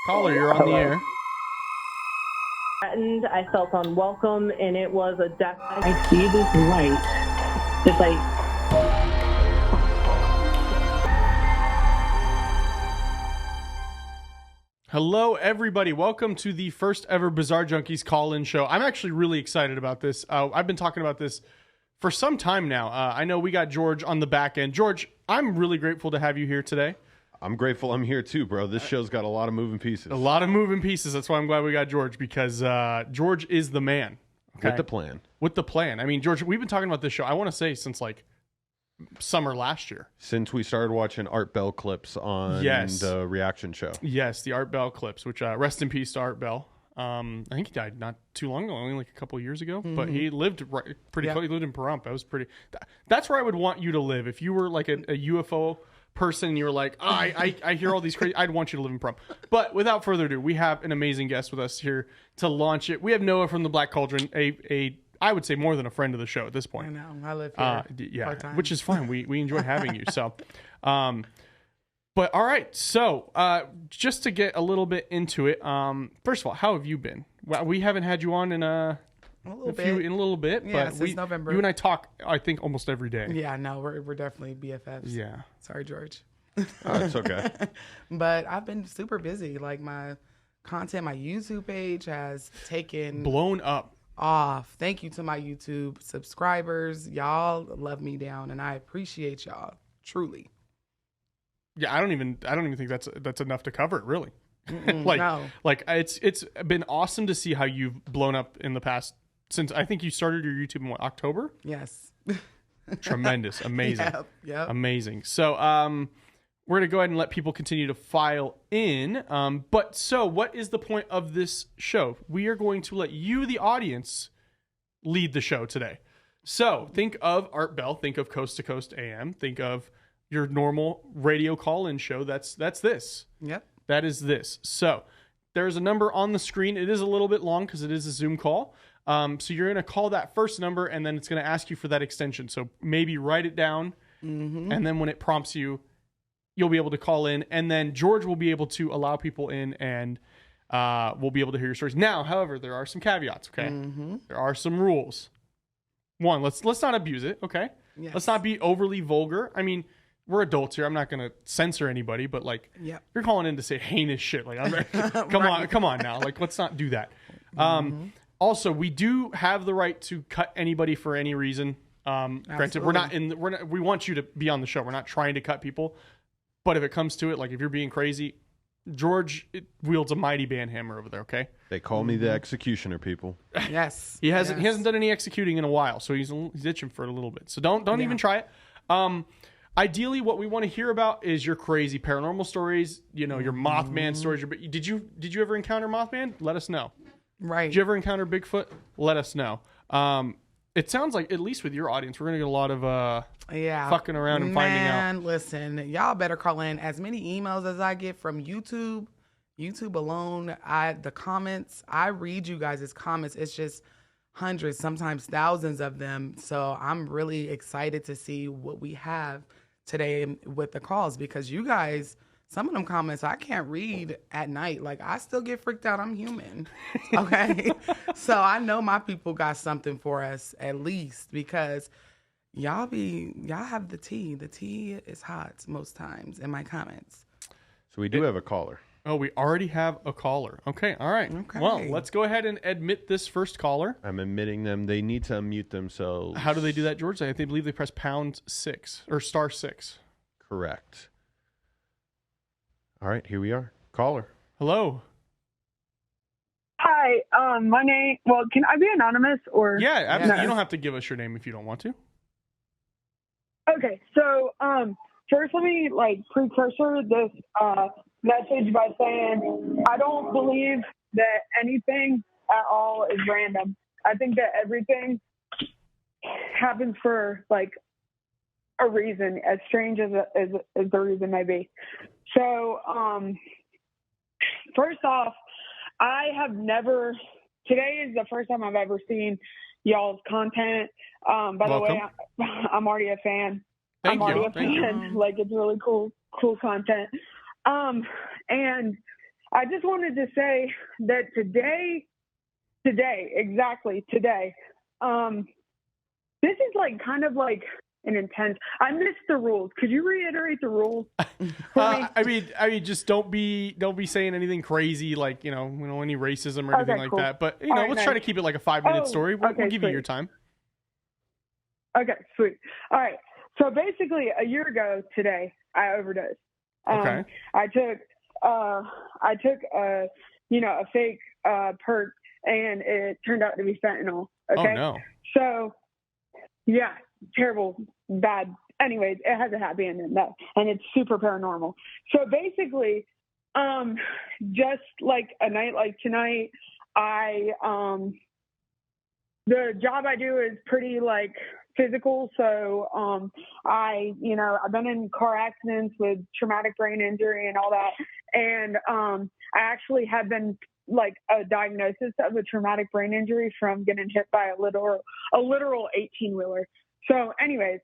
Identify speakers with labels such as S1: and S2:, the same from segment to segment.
S1: Caller, you're on the air.
S2: I felt unwelcome, and it was a death. I see this light. It's like.
S1: Hello, everybody. Welcome to the first ever Bizarre Junkies call-in show. I'm actually really excited about this. I've been talking about this for some time now. I know we got George on the back end. George, I'm really grateful to have you here today.
S3: I'm grateful I'm here too, bro. This show's got a lot of moving pieces.
S1: A lot of moving pieces. That's why I'm glad we got George, because George is the man. Okay?
S3: With the plan.
S1: With the plan. I mean, George, we've been talking about this show, I want to say, since like summer last year.
S3: Since we started watching Art Bell clips on the reaction show.
S1: Yes, the Art Bell clips, which rest in peace to Art Bell. I think he died not too long ago, only like a couple of years ago. But he lived pretty close. He lived in Pahrump. That was pretty. That's where I would want you to live. If you were like a UFO person and you were like, I hear all these crazy, I'd want you to live in Pahrump. But without further ado, we have an amazing guest with us here to launch it. We have Noah from the Black Cauldron, I would say more than a friend of the show at this point.
S4: I know. I live here.
S1: Yeah, which is fine. We enjoy having you. So, but all right. So, just to get a little bit into it, first of all, how have you been? Well, we haven't had you on in a little bit,
S4: Yeah,
S1: but
S4: since November.
S1: You and I talk, I think, almost every day.
S4: Yeah, no, we're definitely BFFs.
S1: Yeah.
S4: Sorry, George.
S3: Oh, it's okay.
S4: But I've been super busy. Like my content, my YouTube page has taken
S1: Blown up.
S4: off. Thank you to my YouTube subscribers. Y'all love me down, and I appreciate y'all truly.
S1: Yeah, I don't even think that's enough to cover it, really.
S4: No.
S1: Like it's been awesome to see how you've blown up in the past, since I think you started your YouTube in what, October?
S4: Yes.
S1: Tremendous. Amazing.
S4: Yep.
S1: Amazing. So we're going to go ahead and let people continue to file in. But what is the point of this show? We are going to let you, the audience, lead the show today. So think of Art Bell, think of Coast to Coast AM, think of your normal radio call-in show. That's this.
S4: Yep.
S1: That is this. So there's a number on the screen. It is a little bit long because it is a Zoom call. So you're going to call that first number, and then it's going to ask you for that extension. So maybe write it down, and then when it prompts you, you'll be able to call in, and then George will be able to allow people in, and we'll be able to hear your stories. Now, however, there are some caveats, okay? There are some rules. One, let's not abuse it, okay?
S4: Yes.
S1: Let's not be overly vulgar. I mean, we're adults here. I'm not going to censor anybody, but like, you're calling in to say heinous shit. Like, come on now. Like, let's not do that. Also, we do have the right to cut anybody for any reason. Granted, we want you to be on the show. We're not trying to cut people, but if it comes to it, like if you're being crazy, George wields a mighty band hammer over there. Okay.
S3: They call me the executioner, people.
S4: Yes.
S1: He hasn't done any executing in a while, so he's itching for it a little bit. So don't even try it. Ideally, what we want to hear about is your crazy paranormal stories. You know, your Mothman stories. Did you ever encounter Mothman? Let us know.
S4: Right.
S1: Did you ever encounter Bigfoot? Let us know. It sounds like, at least with your audience, we're going to get a lot of fucking around and finding out.
S4: Man, listen, y'all better call in. As many emails as I get from YouTube alone, the comments, I read you guys' comments. It's just hundreds, sometimes thousands of them. So I'm really excited to see what we have today with the calls, because you guys, some of them comments I can't read at night. Like, I still get freaked out. I'm human. Okay. So I know my people got something for us, at least, because y'all have the tea. The tea is hot most times in my comments.
S3: So we do have a caller.
S1: Oh, we already have a caller. Okay. All right.
S4: Okay.
S1: Well, let's go ahead and admit this first caller.
S3: I'm admitting them. They need to unmute themselves.
S1: How do they do that, George? I believe they press #6 or *6.
S3: Correct. All right, here we are. Caller.
S1: Hello.
S5: Hi, my name. Well, can I be anonymous or?
S1: Yeah, absolutely.
S5: No?
S1: You don't have to give us your name if you don't want to.
S5: Okay, so first, let me precursor this message by saying I don't believe that anything at all is random. I think that everything happens for a reason, as strange as the reason may be. So, first off, I have never. Today is the first time I've ever seen y'all's content. By the way, I'm already a fan.
S1: Thank you.
S5: It's really cool content. And I just wanted to say that today, exactly today, this is like kind of like an intense. I missed the rules. Could you reiterate the rules for me?
S1: I mean, just don't be saying anything crazy like any racism or anything
S5: Okay,
S1: like
S5: cool.
S1: that. But
S5: All right,
S1: let's try to
S5: nice.
S1: keep it like a 5-minute
S5: Oh,
S1: story. We'll
S5: okay,
S1: give you
S5: sweet.
S1: your time.
S5: Okay, sweet. All right. So basically, a year ago today, I overdosed.
S1: Okay.
S5: I took a fake perk, and it turned out to be fentanyl. Okay.
S1: Oh no.
S5: So yeah, terrible, bad. Anyways, it has a happy ending, and it's super paranormal. So basically, just like a night like tonight, the job I do is pretty like physical. So I've been in car accidents with traumatic brain injury and all that. And I actually have been like a diagnosis of a traumatic brain injury from getting hit by a literal 18-wheeler. So anyways,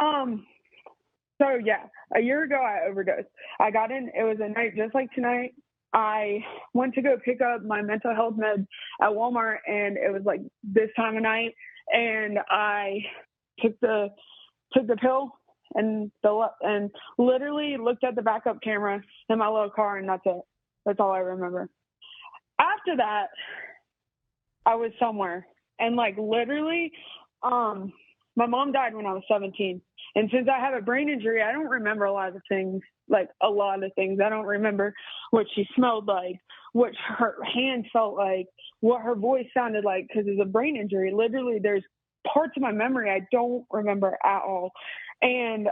S5: so yeah, a year ago I overdosed. I got in, it was a night just like tonight. I went to go pick up my mental health meds at Walmart, and it was like this time of night, and I took the pill and literally looked at the backup camera in my little car, and that's it. That's all I remember. After that, I was somewhere, and like literally, my mom died when I was 17. And since I have a brain injury, I don't remember a lot of things. I don't remember what she smelled like, what her hand felt like, what her voice sounded like, because it's a brain injury. Literally, there's parts of my memory I don't remember at all. And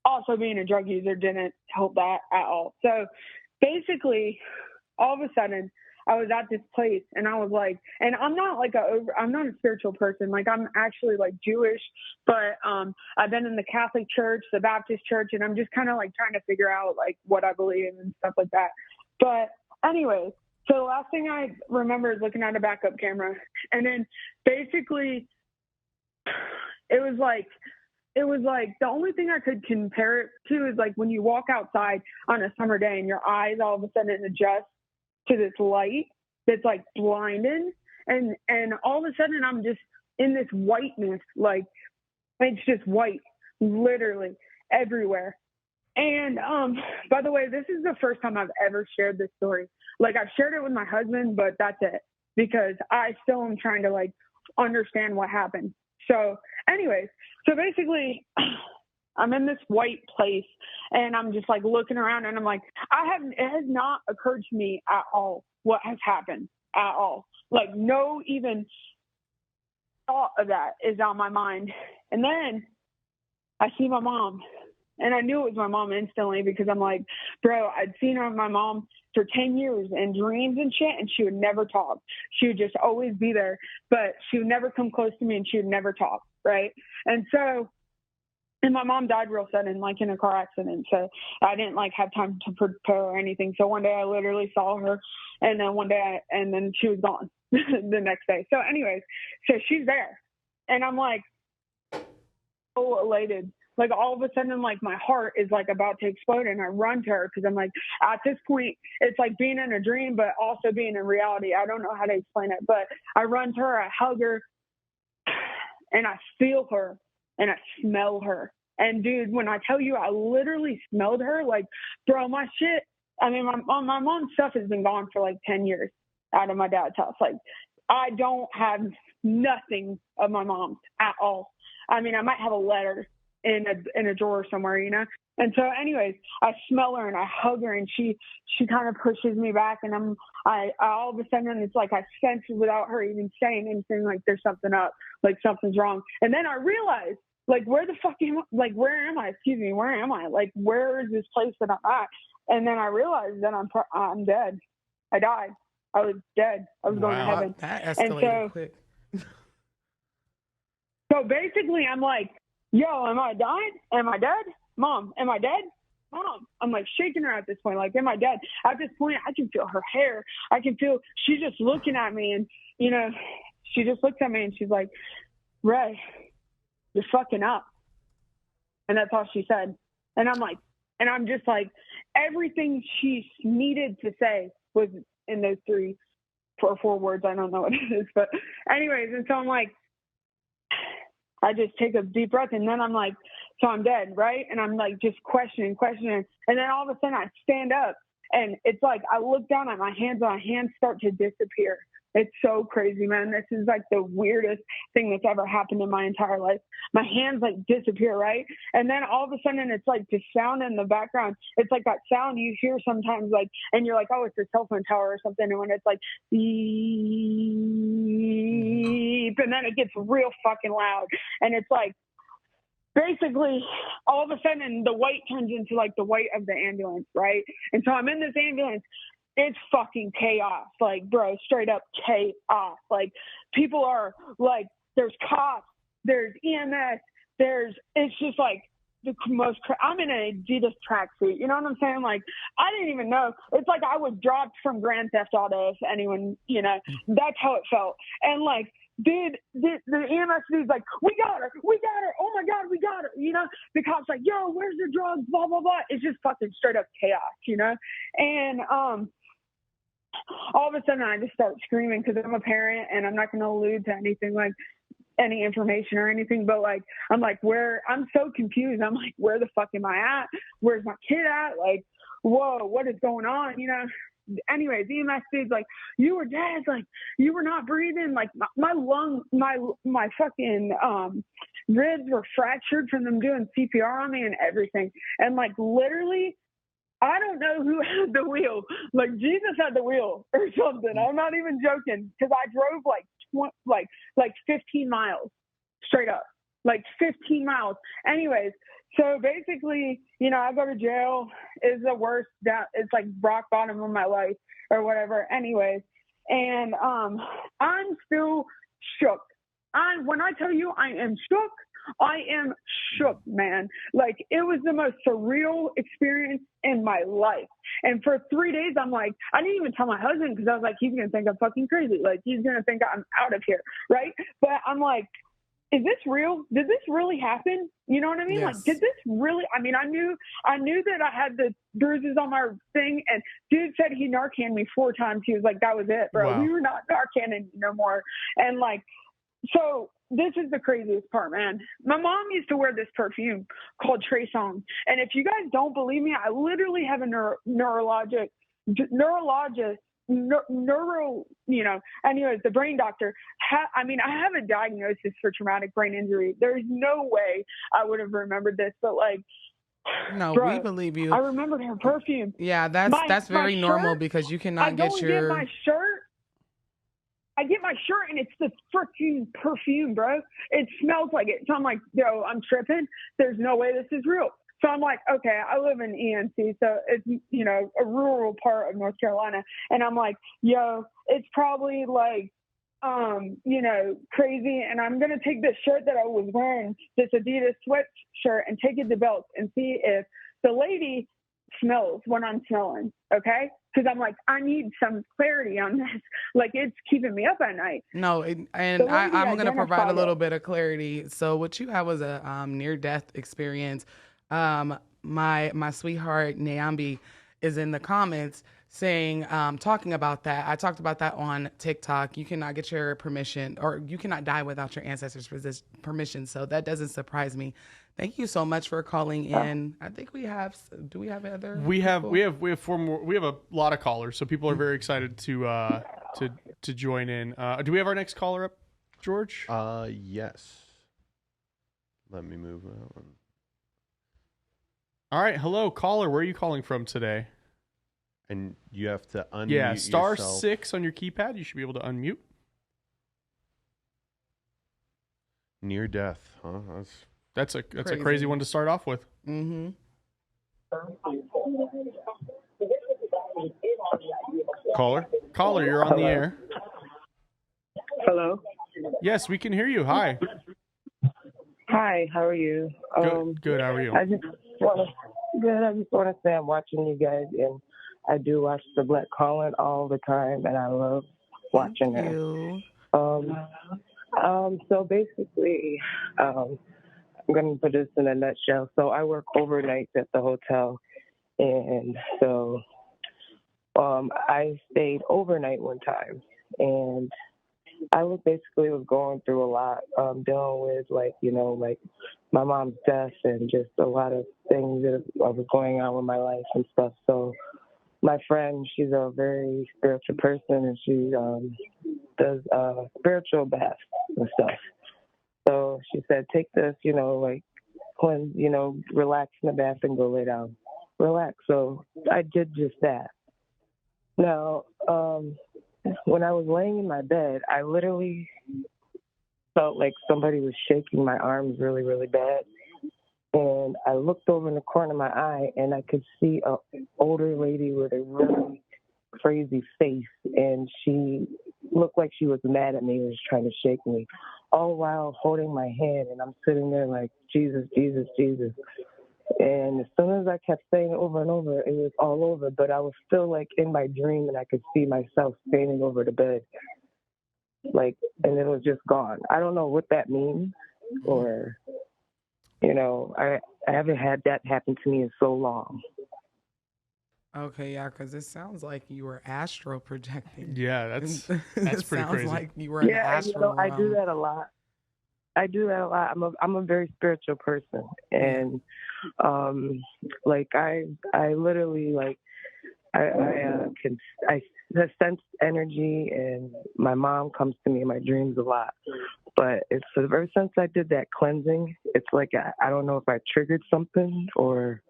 S5: also being a drug user didn't help that at all. So basically, all of a sudden, I was at this place, and I was like, and I'm not a spiritual person. Like, I'm actually like Jewish, but I've been in the Catholic Church, the Baptist Church, and I'm just kind of like trying to figure out like what I believe and stuff like that. But anyways, so the last thing I remember is looking at a backup camera, and then basically it was like the only thing I could compare it to is like when you walk outside on a summer day and your eyes all of a sudden adjust to this light that's like blinding, and all of a sudden I'm just in this whiteness, like it's just white literally everywhere. And by the way, this is the first time I've ever shared this story. Like, I've shared it with my husband, but that's it, because I still am trying to like understand what happened. So anyways, so basically I'm in this white place, and I'm just like looking around, and I'm like, it has not occurred to me at all what has happened at all. Like, no even thought of that is on my mind. And then I see my mom, and I knew it was my mom instantly, because I'm like, bro, I'd seen my mom for 10 years in dreams and shit, and she would never talk. She would just always be there, but she would never come close to me, and she would never talk, right? And my mom died real sudden, like in a car accident. So I didn't like have time to prepare or anything. So one day I literally saw her, and then she was gone the next day. So anyways, so she's there, and I'm like so elated. Like, all of a sudden, like, my heart is like about to explode, and I run to her, because I'm like, at this point, it's like being in a dream, but also being in reality. I don't know how to explain it, but I run to her, I hug her, and I feel her, and I smell her. And dude, when I tell you I literally smelled her, like, bro, my shit, I mean, my mom's stuff has been gone for like 10 years out of my dad's house. Like, I don't have nothing of my mom's at all. I mean, I might have a letter in a drawer somewhere, you know? And so anyways, I smell her and I hug her, and she kind of pushes me back, and I all of a sudden, it's like I sense without her even saying anything, like there's something up, like something's wrong. And then I realized, like, where am I? Excuse me, where am I? Like, where is this place that I'm at? And then I realized that I'm dead. I died. I was dead. I was going to heaven.
S4: That escalated quick.
S5: So basically, I'm like, yo, am I died? Am I dead? Mom, am I dead? Mom. I'm like shaking her at this point. Like, am I dead? At this point, I can feel her hair. I can feel she's just looking at me, and, you know, she just looks at me, and she's like, Ray, you're fucking up. And that's all she said. And I'm like, And I'm just like, everything she needed to say was in those 3 or 4 words. I don't know what it is, but anyways. And so I'm like, I just take a deep breath, and then I'm like, so I'm dead, right? And I'm like just questioning. And then all of a sudden I stand up, and it's like I look down at my hands, and my hands start to disappear. It's so crazy, man. This is like the weirdest thing that's ever happened in my entire life. My hands like disappear, right? And then all of a sudden it's like the sound in the background. It's like that sound you hear sometimes, like, and you're like, oh, it's a cell phone tower or something. And when it's like beep, and then it gets real fucking loud. And it's like, basically, all of a sudden the white turns into like the white of the ambulance, right? And so I'm in this ambulance. It's fucking chaos, like, bro, straight up chaos. Like, people are like, there's cops, there's EMS, it's just like the most. I'm in an Adidas tracksuit, you know what I'm saying? Like, I didn't even know. It's like I was dropped from Grand Theft Auto. If anyone, that's how it felt. And like, dude, the EMS dude's like, we got her, oh my God, we got her, the cop's like, yo, where's the drugs, blah, blah, blah. It's just fucking straight up chaos, and all of a sudden I just start screaming because I'm a parent, and I'm not going to allude to anything like any information or anything, but like, I'm like, I'm so confused. I'm like, where the fuck am I at? Where's my kid at? Like, whoa, what is going on? Anyways, EMS dude's like, you were dead, like, you were not breathing, like, my lung, my fucking ribs were fractured from them doing CPR on me and everything. And like, literally, I don't know who had the wheel. Like, Jesus had the wheel or something. I'm not even joking, because I drove like 15 miles straight up, like 15 miles. Anyways, so basically, I go to jail. Is the worst. It's like rock bottom of my life or whatever. Anyways, and I'm still shook. When I tell you I am shook, I am shook, man. Like, it was the most surreal experience in my life. And for 3 days, I'm like, I didn't even tell my husband, because I was like, he's going to think I'm fucking crazy. Like, he's going to think I'm out of here, right? But I'm like, is this real? Did this really happen? You know what I mean?
S4: Yes.
S5: Like, did this really? I mean, I knew that I had the bruises on my thing, and dude said he Narcaned me 4 times. He was like, that was it, bro.
S1: Wow.
S5: We were not Narcanning no more. And like, so this is the craziest part, man. My mom used to wear this perfume called Trey Songz. And if you guys don't believe me, I literally have a neurologist, anyways, the brain doctor. I have a diagnosis for traumatic brain injury. There's no way I would have remembered this, but like,
S4: No,
S5: bro,
S4: we believe you.
S5: I remembered her perfume.
S4: Yeah, that's very normal,
S5: shirt,
S4: because you
S5: I
S4: cannot
S5: go
S4: get
S5: and
S4: your.
S5: get my shirt. I get my shirt, and it's the freaking perfume, bro. It smells like it. So I'm like, yo, I'm tripping. There's no way this is real. So I'm like, okay, I live in ENC, so it's, a rural part of North Carolina. And I'm like, yo, it's probably like, crazy. And I'm going to take this shirt that I was wearing, this Adidas sweatshirt, and take it to Belts and see if the lady smells what I'm smelling. Okay. Because I'm like, I need some clarity on this. Like, it's keeping me up at night.
S4: No, I'm going to provide a little bit of clarity. So what you have was a near-death experience. My sweetheart, Nyambi, is in the comments saying, talking about that. I talked about that on TikTok. You cannot get your permission, or you cannot die without your ancestors' permission. So that doesn't surprise me. Thank you so much for calling in. I think we have. Do we have other?
S1: We have 4 more. We have a lot of callers, so people are very excited to join in. Do we have our next caller up, George?
S3: Yes. Let me move that one.
S1: All right, hello, caller. Where are you calling from today?
S3: And you have to unmute.
S1: Yeah, star
S3: yourself.
S1: 6 on your keypad. You should be able to unmute.
S3: Near death, huh?
S1: That's a crazy one to start off with.
S4: Mm-hmm.
S1: Caller, you're on the air.
S6: Hello.
S1: Yes, we can hear you. Hi.
S6: Hi. How are you?
S1: Good. How are you?
S6: I just want to say I'm watching you guys, and I do watch the Black Calling all the time, and I love watching
S4: Thank
S6: it.
S4: you.
S6: So basically, I'm going to put this in a nutshell. So I work overnight at the hotel, And so I stayed overnight one time, and I was going through a lot, dealing with like my mom's death and just a lot of things that was going on with my life and stuff. So my friend, she's a very spiritual person, and she does spiritual baths and stuff. So she said, take this, cleanse, relax in the bath and go lay down, relax. So I did just that. Now, when I was laying in my bed, I literally felt like somebody was shaking my arms really, really bad. And I looked over in the corner of my eye, and I could see an older lady with a really crazy face, and she looked like she was mad at me and was trying to shake me, all while holding my hand. And I'm sitting there like, Jesus, Jesus, Jesus. And as soon as I kept saying it over and over, it was all over. But I was still like in my dream, and I could see myself standing over the bed, and it was just gone. I don't know what that means, or I haven't had that happen to me in so long.
S4: Okay, yeah, because it sounds like you were astral projecting.
S1: Yeah, that's
S4: it
S1: pretty
S4: sounds
S1: crazy.
S4: like you were in the astral
S6: I
S4: realm.
S6: do that a lot. I'm a very spiritual person, and I literally I sense energy, and my mom comes to me in my dreams a lot. But it's ever since I did that cleansing, it's like I don't know if I triggered something or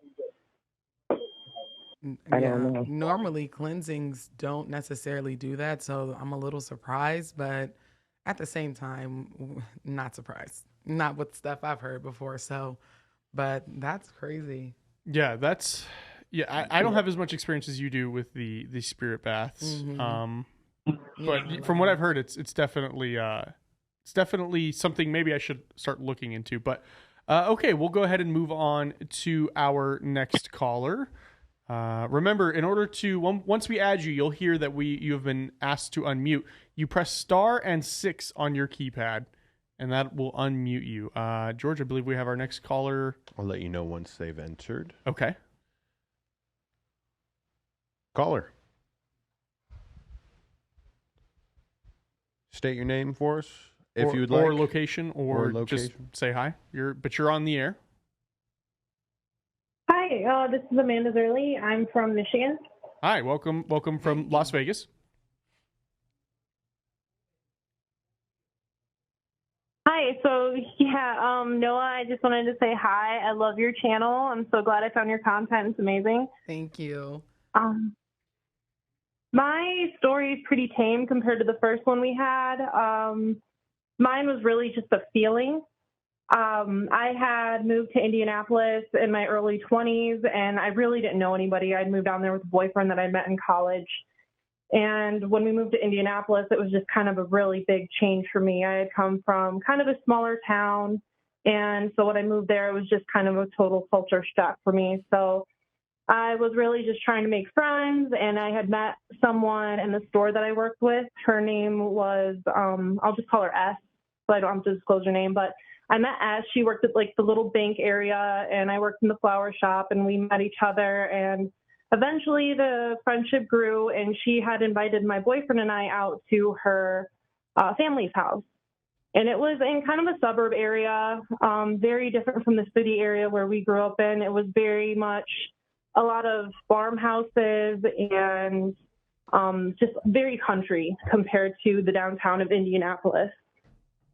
S6: I don't know.
S4: Normally cleansings don't necessarily do that, so I'm a little surprised, but at the same time, not surprised. Not with stuff I've heard before, but that's crazy.
S1: Yeah, I don't have as much experience as you do with the spirit baths. But from what I've heard, it's definitely something maybe I should start looking into. But okay, we'll go ahead and move on to our next caller. Remember, in order to once we add you, you'll hear that you have been asked to unmute. You press star and 6 on your keypad, and that will unmute you. George, I believe we have our next caller.
S3: I'll let you know once they've entered.
S1: Okay.
S3: Caller. State your name for us, if you would like.
S1: Or location, or just
S3: location.
S1: say hi. You're on the air.
S2: Hi, this is Amanda Zerly. I'm from Michigan.
S1: Hi, welcome from Las Vegas.
S2: Hi, so Noah, I just wanted to say hi. I love your channel. I'm so glad I found your content. It's amazing.
S4: Thank you.
S2: My story is pretty tame compared to the first one we had. Mine was really just a feeling. I had moved to Indianapolis in my early 20s, and I really didn't know anybody. I'd moved down there with a boyfriend that I met in college. And when we moved to Indianapolis, it was just kind of a really big change for me. I had come from kind of a smaller town, and so when I moved there, it was just kind of a total culture shock for me. So I was really just trying to make friends, and I had met someone in the store that I worked with. Her name was, I'll just call her S, so I don't have to disclose her name, but I met S. She worked at like the little bank area, and I worked in the flower shop, and we met each other, and eventually the friendship grew, and she had invited my boyfriend and I out to her family's house. And it was in kind of a suburb area, very different from the city area where we grew up in. It was very much a lot of farmhouses and just very country compared to the downtown of Indianapolis.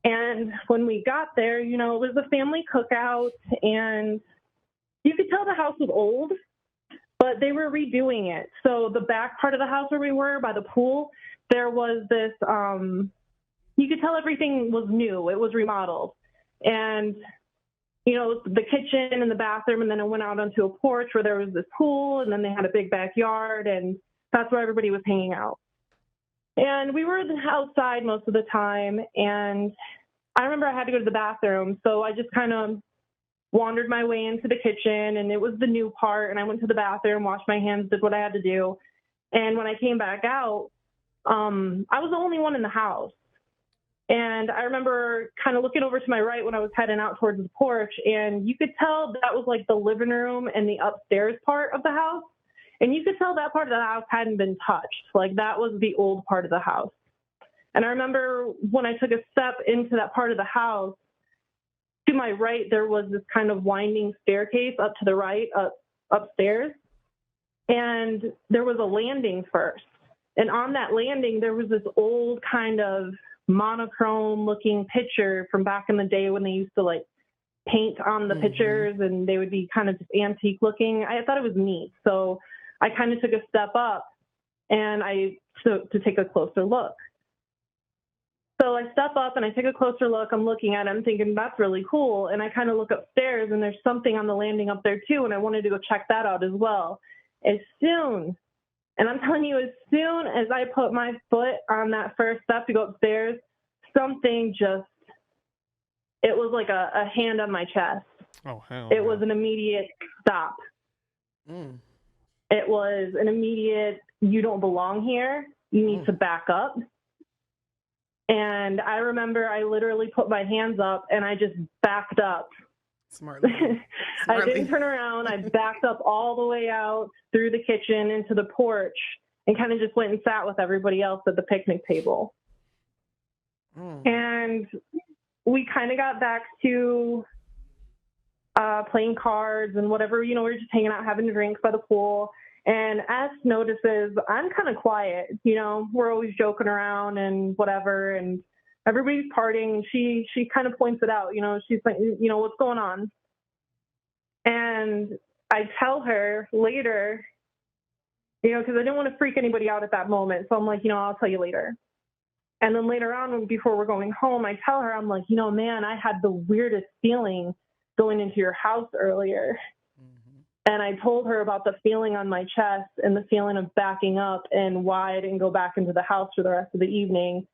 S2: And when we got there, it was a family cookout, and you could tell the house was old, but they were redoing it. So the back part of the house where we were by the pool, there was this, you could tell everything was new. It was remodeled. And, the kitchen and the bathroom, and then it went out onto a porch where there was this pool, and then they had a big backyard, and that's where everybody was hanging out. And we were outside most of the time, and I remember I had to go to the bathroom, so I just kind of wandered my way into the kitchen, and it was the new part, and I went to the bathroom, washed my hands, did what I had to do. And when I came back out, I was the only one in the house. And I remember kind of looking over to my right when I was heading out towards the porch, and you could tell that was like the living room and the upstairs part of the house. And you could tell that part of the house hadn't been touched. Like that was the old part of the house. And I remember when I took a step into that part of the house, to my right, there was this kind of winding staircase up to the right, upstairs. And there was a landing first. And on that landing, there was this old kind of monochrome looking picture from back in the day when they used to like paint on the pictures, and they would be kind of just antique looking. I thought it was neat. So I kind of took a step up and to take a closer look. So I step up and I take a closer look. I'm looking at it. I'm thinking, that's really cool. And I kind of look upstairs, and there's something on the landing up there too. And I wanted to go check that out as well. And I'm telling you, as soon as I put my foot on that first step to go upstairs, something it was like a hand on my chest.
S1: Oh, hell.
S2: It was an immediate stop. It was an immediate, you don't belong here. You need to back up. And I remember I literally put my hands up and I just backed up.
S4: Smartly.
S2: I didn't turn around. I backed up all the way out through the kitchen into the porch and kind of just went and sat with everybody else at the picnic table. And we kind of got back to playing cards and whatever, we were just hanging out, having drinks by the pool. And S notices I'm kind of quiet, we're always joking around and whatever. And everybody's partying. And she kind of points it out, she's like, what's going on? And I tell her later, because I didn't want to freak anybody out at that moment. So I'm like, I'll tell you later. And then later on, before we're going home, I tell her, I'm like, man, I had the weirdest feeling going into your house earlier. And I told her about the feeling on my chest and the feeling of backing up and why I didn't go back into the house for the rest of the evening.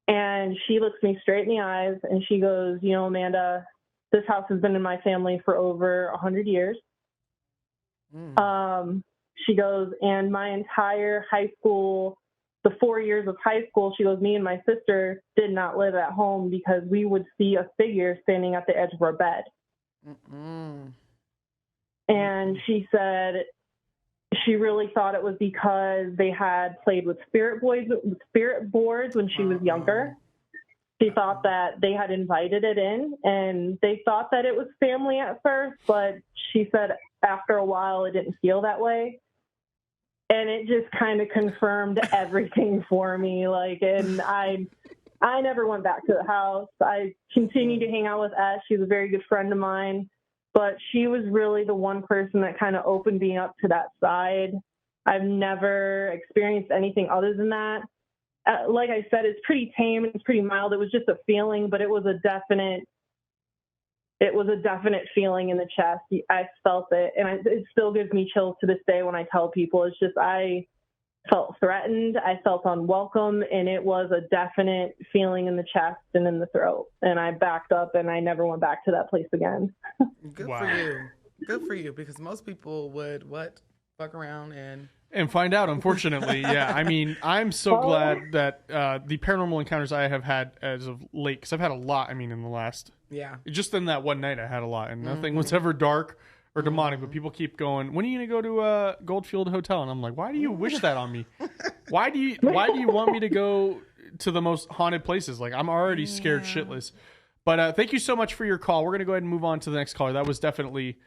S2: And she looks me straight in the eyes and she goes, Amanda, this house has been in my family for over 100 years. She goes, and my entire high school, the 4 years of high school, she goes, me and my sister did not live at home because we would see a figure standing at the edge of our bed. And she said she really thought it was because they had played with spirit boards when she was younger. She thought that they had invited it in, and they thought that it was family at first, but she said after a while it didn't feel that way. And it just kind of confirmed everything for me. And I never went back to the house. I continued to hang out with S. She's a very good friend of mine. But she was really the one person that kind of opened me up to that side. I've never experienced anything other than that. Like I said, it's pretty tame and it's pretty mild. It was just a feeling, but it was a definite feeling in the chest. I felt it, and it still gives me chills to this day when I tell people. It's just I felt threatened, I felt unwelcome, and it was a definite feeling in the chest and in the throat. And I backed up, and I never went back to that place again.
S4: Good for you. Good for you, because most people would fuck around and
S1: find out, unfortunately. Yeah, I mean, I'm so glad that the paranormal encounters I have had as of late, because I've had a lot, in the last...
S4: Yeah.
S1: Just in that one night I had a lot, and nothing was ever dark or demonic, but people keep going, when are you going to go to Goldfield Hotel? And I'm like, why do you wish that on me? Why do you want me to go to the most haunted places? I'm already scared shitless. But thank you so much for your call. We're going to go ahead and move on to the next caller. That was definitely...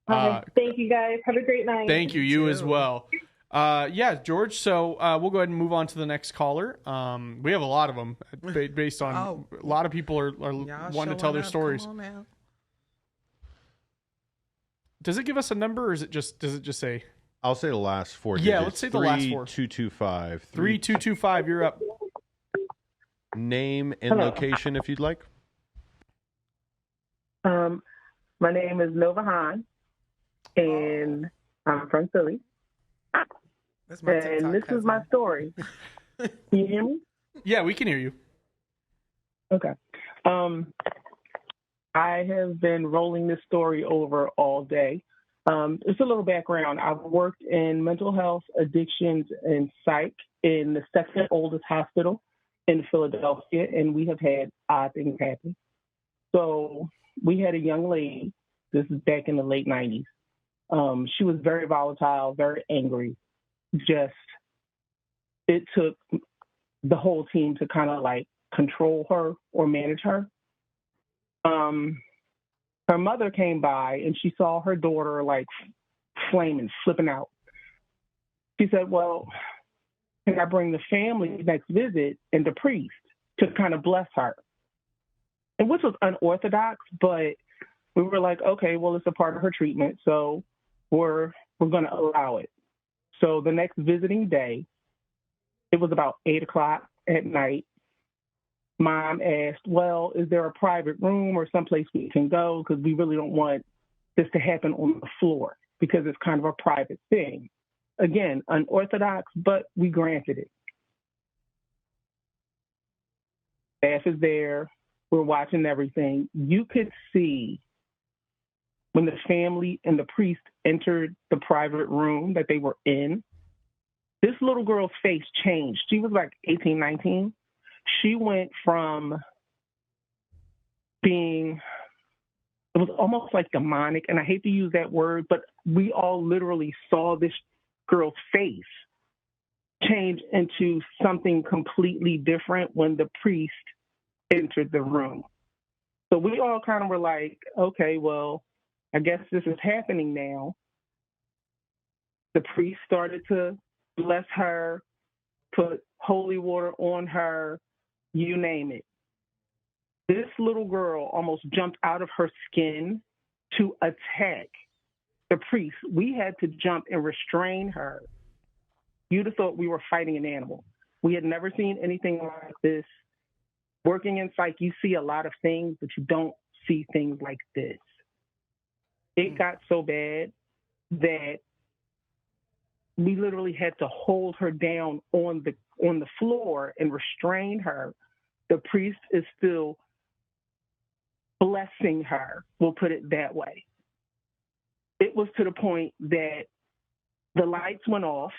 S2: thank you, guys. Have a great night.
S1: Thank you. You as well. George. So we'll go ahead and move on to the next caller. We have a lot of them based on a lot of people are wanting to tell their stories.
S4: Come on now.
S1: Does it give us a number, or does it just say?
S3: I'll say the last four digits.
S1: Yeah, let's say the last four.
S3: 3225.
S1: 3225. You're up.
S3: Name and location, if you'd like.
S7: My name is Nova Hahn, and I'm from Philly.
S4: That's my TikTok
S7: and this
S4: cousin.
S7: is my story. Can you hear me?
S1: Yeah, we can hear you.
S7: Okay. I have been rolling this story over all day. Just a little background. I've worked in mental health, addictions, and psych in the second oldest hospital in Philadelphia, and we have had odd things happen. So we had a young lady, this is back in the late 90s. She was very volatile, very angry. Just, it took the whole team to kind of like control her or manage her. Her mother came by and she saw her daughter like flaming, flipping out. She said, well, can I bring the family next visit and the priest to kind of bless her? And which was unorthodox, but we were like, okay, well, it's a part of her treatment, so we're going to allow it. So the next visiting day, it was about 8:00 at night. Mom asked, well, is there a private room or someplace we can go? Because we really don't want this to happen on the floor because it's kind of a private thing. Again, unorthodox, but we granted it. Staff is there. We're watching everything. You could see when the family and the priest entered the private room that they were in, this little girl's face changed. She was like 18, 19. She went from being, it was almost like demonic, and I hate to use that word, but we all literally saw this girl's face change into something completely different when the priest entered the room. So we all kind of were like, okay, well, I guess this is happening now. The priest started to bless her, put holy water on her, you name it. This little girl almost jumped out of her skin to attack the priest. We had to jump and restrain her. You'd have thought we were fighting an animal. We had never seen anything like this. Working in psych, you see a lot of things, but you don't see things like this. It got so bad that we literally had to hold her down on the floor and restrain her. The priest is still blessing her, we'll put it that way. It was to the point that the lights went off,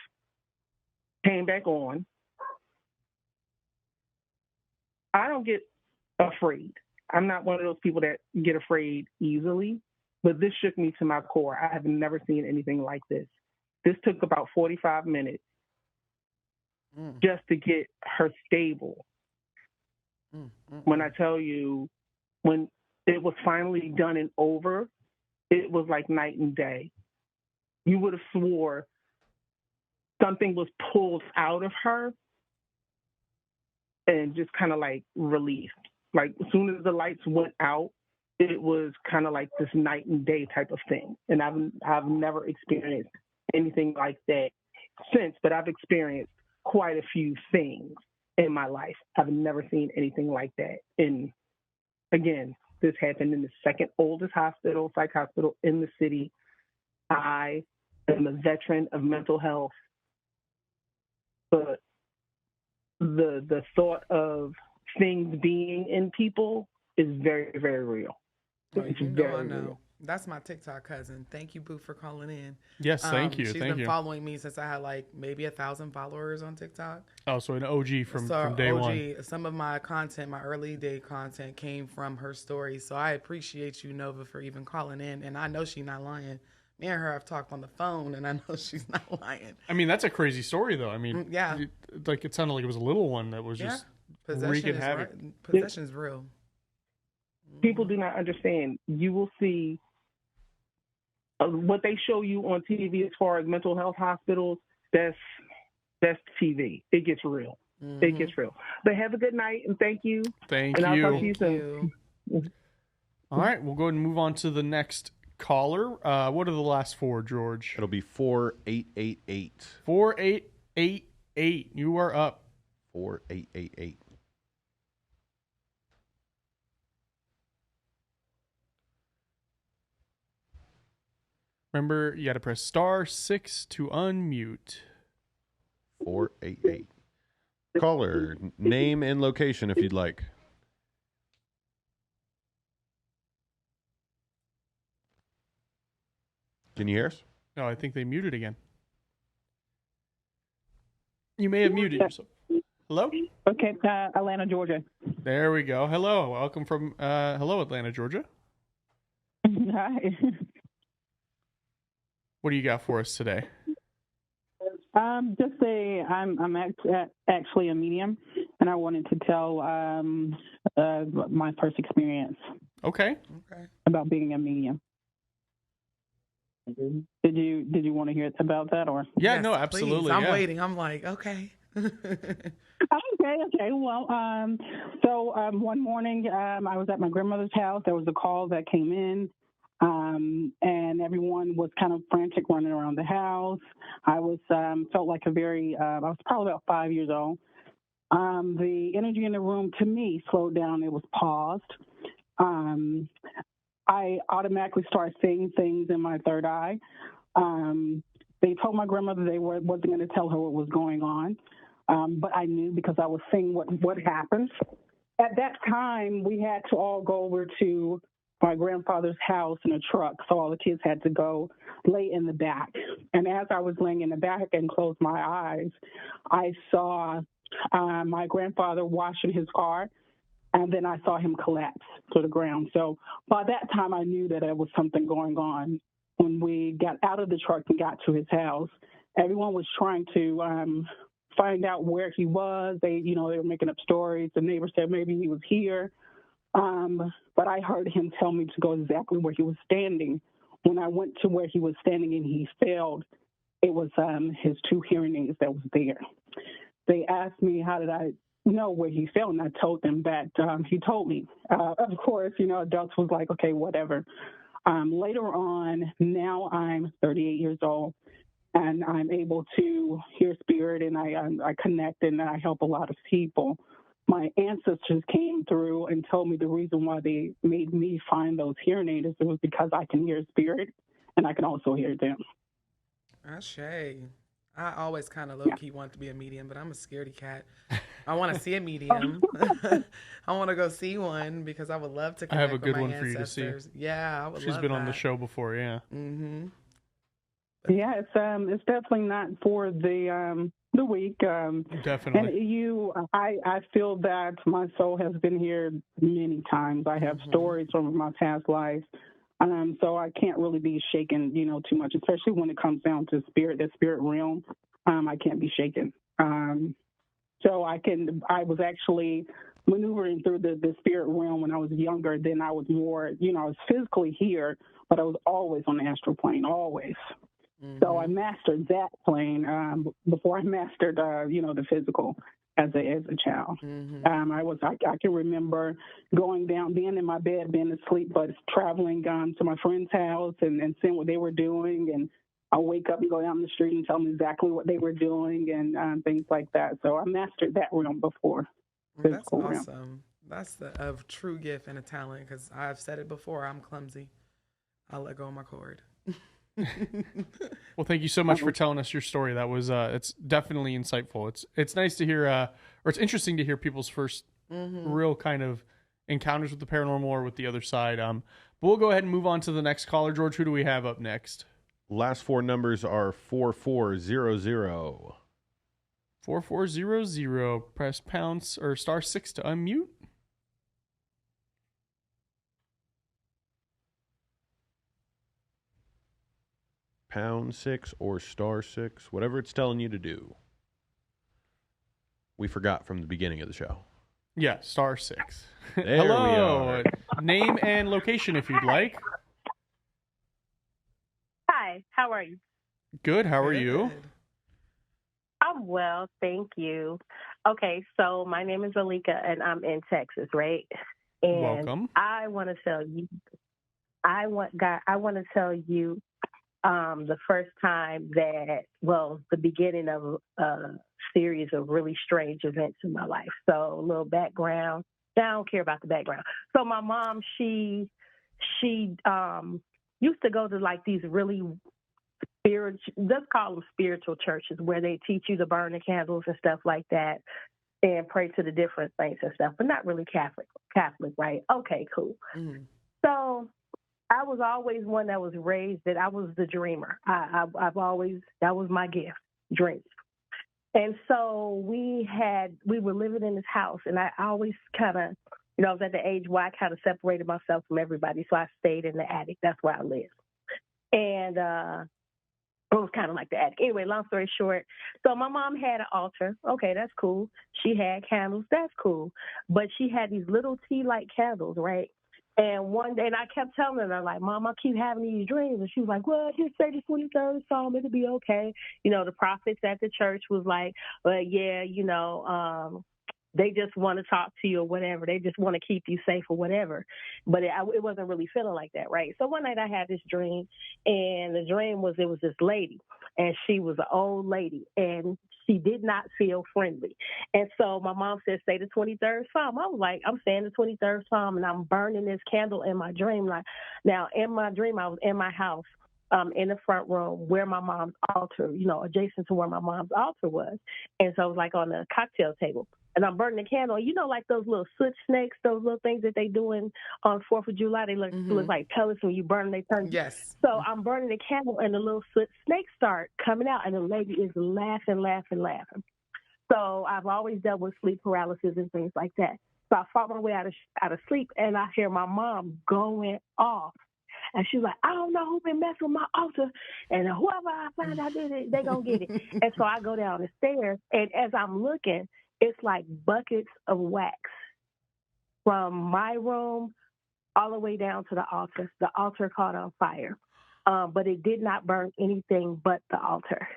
S7: came back on. I don't get afraid. I'm not one of those people that get afraid easily, but this shook me to my core. I have never seen anything like this. This took about 45 minutes just to get her stable. When I tell you, when it was finally done and over, it was like night and day. You would have swore something was pulled out of her and just kind of like released. Like as soon as the lights went out, it was kind of like this night and day type of thing. And I've never experienced anything like that since, but I've experienced quite a few things in my life. I've never seen anything like that. And again, this happened in the second oldest hospital, psych hospital in the city. I am a veteran of mental health, but the thought of things being in people is very, very real.
S4: Oh,
S7: It's
S4: you know,
S7: very
S4: I know.
S7: real.
S4: That's my TikTok cousin. Thank you, Boo, for calling in.
S1: Yes, thank you.
S4: She's
S1: Thank
S4: been
S1: you.
S4: following me since I had like maybe 1,000 followers on TikTok.
S1: Oh, so an OG from day one.
S4: Some of my content, my early day content, came from her story. So I appreciate you, Nova, for even calling in. And I know she's not lying. Me and her have talked on the phone, and I know she's not lying.
S1: I mean, that's a crazy story, though. I mean,
S4: yeah,
S1: like it sounded like it was a little one that was just wreaking havoc.
S4: Possession's real.
S7: People do not understand. You will see what they show you on TV as far as mental health hospitals. That's TV. It gets real. It gets real. But have a good night, and thank you.
S1: Thank
S7: and
S1: you.
S7: I'll talk to you soon.
S1: All right, we'll go ahead and move on to the next caller. What are the last four, George?
S3: It'll be 4888.
S1: 4888. You are up.
S3: 4888.
S1: Remember, you got to press *6 to unmute.
S3: 488. Caller, name and location if you'd like. Can you hear us?
S1: No, I think they muted again. You may have muted yourself. Hello?
S8: Okay, Atlanta, Georgia.
S1: There we go. Hello. Welcome from hello, Atlanta, Georgia.
S8: Hi.
S1: What do you got for us today?
S8: I'm actually a medium, and I wanted to tell my first experience
S1: Okay.
S8: about being a medium. Did you want to hear about that or?
S1: Yeah,
S4: Yes,
S1: no,
S4: please.
S1: absolutely.
S4: I'm
S1: yeah.
S4: waiting. I'm like, okay.
S8: Okay. Well, one morning I was at my grandmother's house. There was a call that came in, and everyone was kind of frantic running around the house. I was felt like I was probably about 5 years old. The energy in the room to me slowed down. It was paused. I automatically started seeing things in my third eye. They told my grandmother they wasn't going to tell her what was going on. But I knew because I was seeing what happened. At that time, we had to all go over to my grandfather's house in a truck, so all the kids had to go lay in the back. And as I was laying in the back and closed my eyes, I saw my grandfather washing his car, and then I saw him collapse to the ground. So by that time, I knew that there was something going on. When we got out of the truck and got to his house, everyone was trying to find out where he was. They were making up stories. The neighbor said maybe he was here. But I heard him tell me to go exactly where he was standing. When I went to where he was standing and he failed, it was his two hearing aids that was there. They asked me how did I know where he fell, and I told them that he told me. Of course, adults was like, okay, whatever. Later on, now I'm 38 years old, and I'm able to hear spirit, and I connect, and I help a lot of people. My ancestors came through and told me the reason why they made me find those hearing aids it was because I can hear spirit, and I can also hear them.
S4: Ashe. I always kind of low-key want to be a medium, but I'm a scaredy cat. I want to see a medium. I want to go see one because I would love to connect
S1: I have a good
S4: with my
S1: one for you to see.
S4: ancestors. Yeah, I would
S1: She's
S4: love
S1: been
S4: that.
S1: on the show before, yeah.
S4: Mm-hmm.
S8: Yeah, it's definitely not for the weak.
S1: Definitely.
S8: And I feel that my soul has been here many times. I have stories from my past life. So I can't really be shaken, too much, especially when it comes down to the spirit realm. I can't be shaken. So I was actually maneuvering through the spirit realm when I was younger. Then I was more, I was physically here, but I was always on the astral plane, always. So I mastered that plane before I mastered, the physical as a child. I can remember going down, being in my bed, being asleep, but traveling to my friend's house and seeing what they were doing. And I'll wake up and go down the street and tell them exactly what they were doing and things like that. So I mastered that realm before.
S4: That's awesome. That's a true gift and a talent because I've said it before. I'm clumsy. I'll let go of my cord.
S1: Well, thank you so much for telling us your story. That was it's definitely insightful. It's nice to hear or it's interesting to hear people's first real kind of encounters with the paranormal or with the other side. But we'll go ahead and move on to the next caller. George, who do we have up next?
S3: Last four numbers are 4400.
S1: 4400. Press pound or *6 to unmute.
S3: #6 or *6, whatever it's telling you to do. We forgot from the beginning of the show.
S1: Yeah, *6.
S3: There
S1: Hello.
S3: we are.
S1: Name and location if you'd like.
S9: Hi, how are you?
S1: Good. How are you?
S9: I'm well, thank you. Okay, so my name is Alika, and I'm in Texas, right? And
S1: Welcome.
S9: I want to tell you, the first time the beginning of a series of really strange events in my life. So a little background. I don't care about the background. So my mom, she used to go to like these really spiritual, let's call them spiritual churches, where they teach you to burn the candles and stuff like that and pray to the different things and stuff, but not really Catholic, right? Okay, cool. So I was always one that was raised that I was the dreamer. I've always, that was my gift, dreams. And so we were living in this house, and I always kind of, I was at the age where I kind of separated myself from everybody, so I stayed in the attic. That's where I lived. And it was kind of like the attic. Anyway, long story short, so my mom had an altar. Okay, that's cool. She had candles. That's cool. But she had these little tea-light candles, right? And one day, and I kept telling her, like, Mom, I keep having these dreams. And she was like, well, just say the 23rd Psalm. It'll be okay. The prophets at the church was like, well, yeah, they just want to talk to you or whatever. They just want to keep you safe or whatever. But it wasn't really feeling like that, right? So one night I had this dream, and the dream was it was this lady, and she was an old lady, and she did not feel friendly. And so my mom said, say the 23rd Psalm. I was like, I'm saying the 23rd Psalm, and I'm burning this candle in my dream. Like, now, in my dream, I was in my house. In the front room where my mom's altar, adjacent to where my mom's altar was. And so it was like on the cocktail table. And I'm burning the candle. Like those little soot snakes, those little things that they doing on 4th of July. They look like pellets when you burn them, they turn.
S4: Yes.
S9: So I'm burning the candle, and the little soot snakes start coming out, and the lady is laughing. So I've always dealt with sleep paralysis and things like that. So I fought my way out of sleep, and I hear my mom going off. And she was like, I don't know who been messing with my altar. And whoever I find out did it, they going to get it. And so I go down the stairs, and as I'm looking, it's like buckets of wax from my room all the way down to the altar. The altar caught on fire, but it did not burn anything but the altar.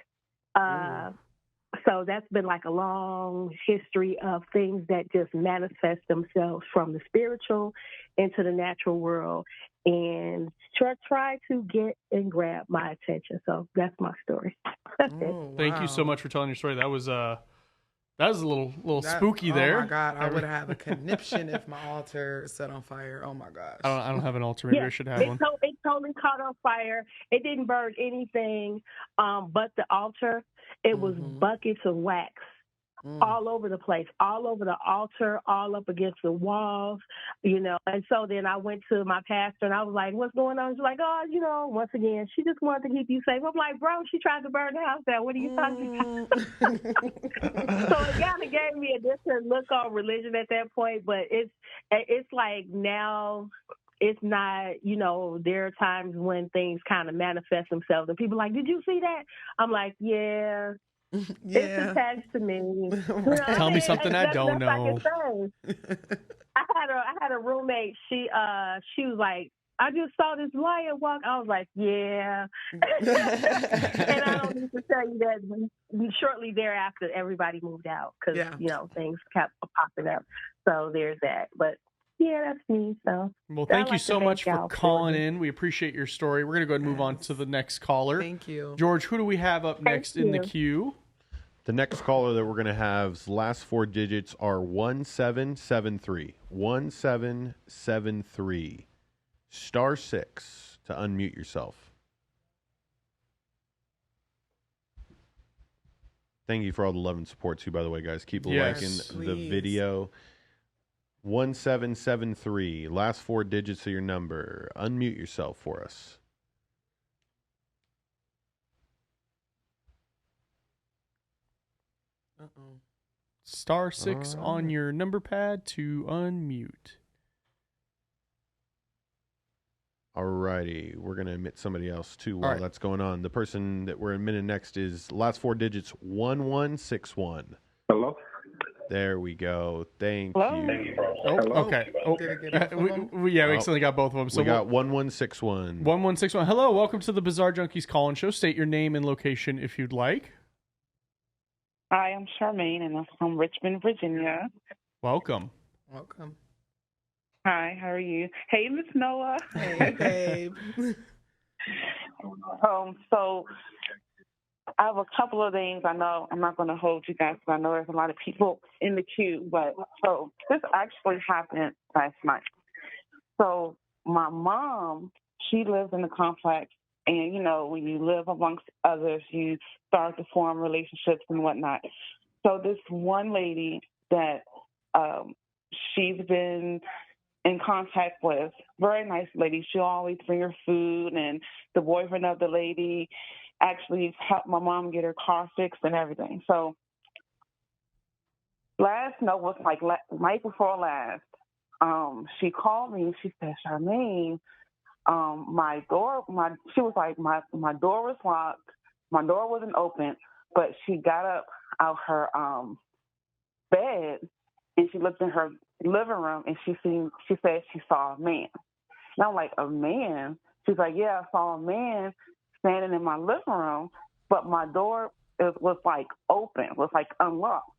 S9: So that's been like a long history of things that just manifest themselves from the spiritual into the natural world and try to get and grab my attention. So that's my story.
S4: Wow.
S1: Thank you so much for telling your story. That was a little spooky there.
S4: Oh my God, I would have a conniption if my altar set on fire. Oh my gosh.
S1: I don't have an altar. Maybe I should have one.
S9: It totally caught on fire. It didn't burn anything but the altar. It was buckets of wax all over the place, all over the altar, all up against the walls, And so then I went to my pastor, and I was like, what's going on? She's like, oh, once again, she just wanted to keep you safe. I'm like, bro, she tried to burn the house down. What are you talking about? So it kind of gave me a different look on religion at that point, but it's like now it's not, there are times when things kind of manifest themselves, and people are like, did you see that? I'm like, yeah. It's attached to me.
S1: Tell me something I don't know.
S9: I had a roommate. She was like, I just saw this lion walk. I was like, yeah. And I don't need to tell you that shortly thereafter, everybody moved out because, things kept popping up. So there's that. But yeah, that's me. So
S1: well, thank you so much for calling in. We appreciate your story. We're going to go ahead and move on to the next caller.
S4: Thank you.
S1: George, who do we have up next in the queue?
S3: The next caller that we're going to have's last 4 digits are 1773. 1773. *6 to unmute yourself. Thank you for all the love and support too, by the way, guys. Keep liking the video. 1773. Last 4 digits of your number. Unmute yourself for us.
S1: *6 on your number pad to unmute.
S3: Alrighty, we're going to admit somebody else too while that's going on. The person that we're admitting next is last 4 digits 1161.
S10: Hello?
S3: There we go. Thank you.
S1: Oh, okay. Oh, we accidentally got both of them. So
S3: we got 1161.
S1: 1161. Hello, welcome to the Bizarre Junkies call-in show. State your name and location if you'd like.
S11: Hi, I'm Charmaine, and I'm from Richmond, Virginia.
S1: Welcome.
S11: Hi, how are you? Hey, Miss Noah.
S4: Hey, babe.
S11: So I have a couple of things. I know I'm not going to hold you guys because I know there's a lot of people in the queue, but so this actually happened last night. So my mom, she lives in the complex, and, when you live amongst others, you start to form relationships and whatnot. So this one lady that she's been in contact with, very nice lady. She'll always bring her food, and the boyfriend of the lady actually helped my mom get her car fixed and everything. So last note was like night before last. She called me and she said, Charmaine, she was like, my door was locked, my door wasn't open, but she got up out her bed and she looked in her living room and she said she saw a man. And I'm like, a man? She's like, yeah, I saw a man standing in my living room, but my door was like open, was like unlocked.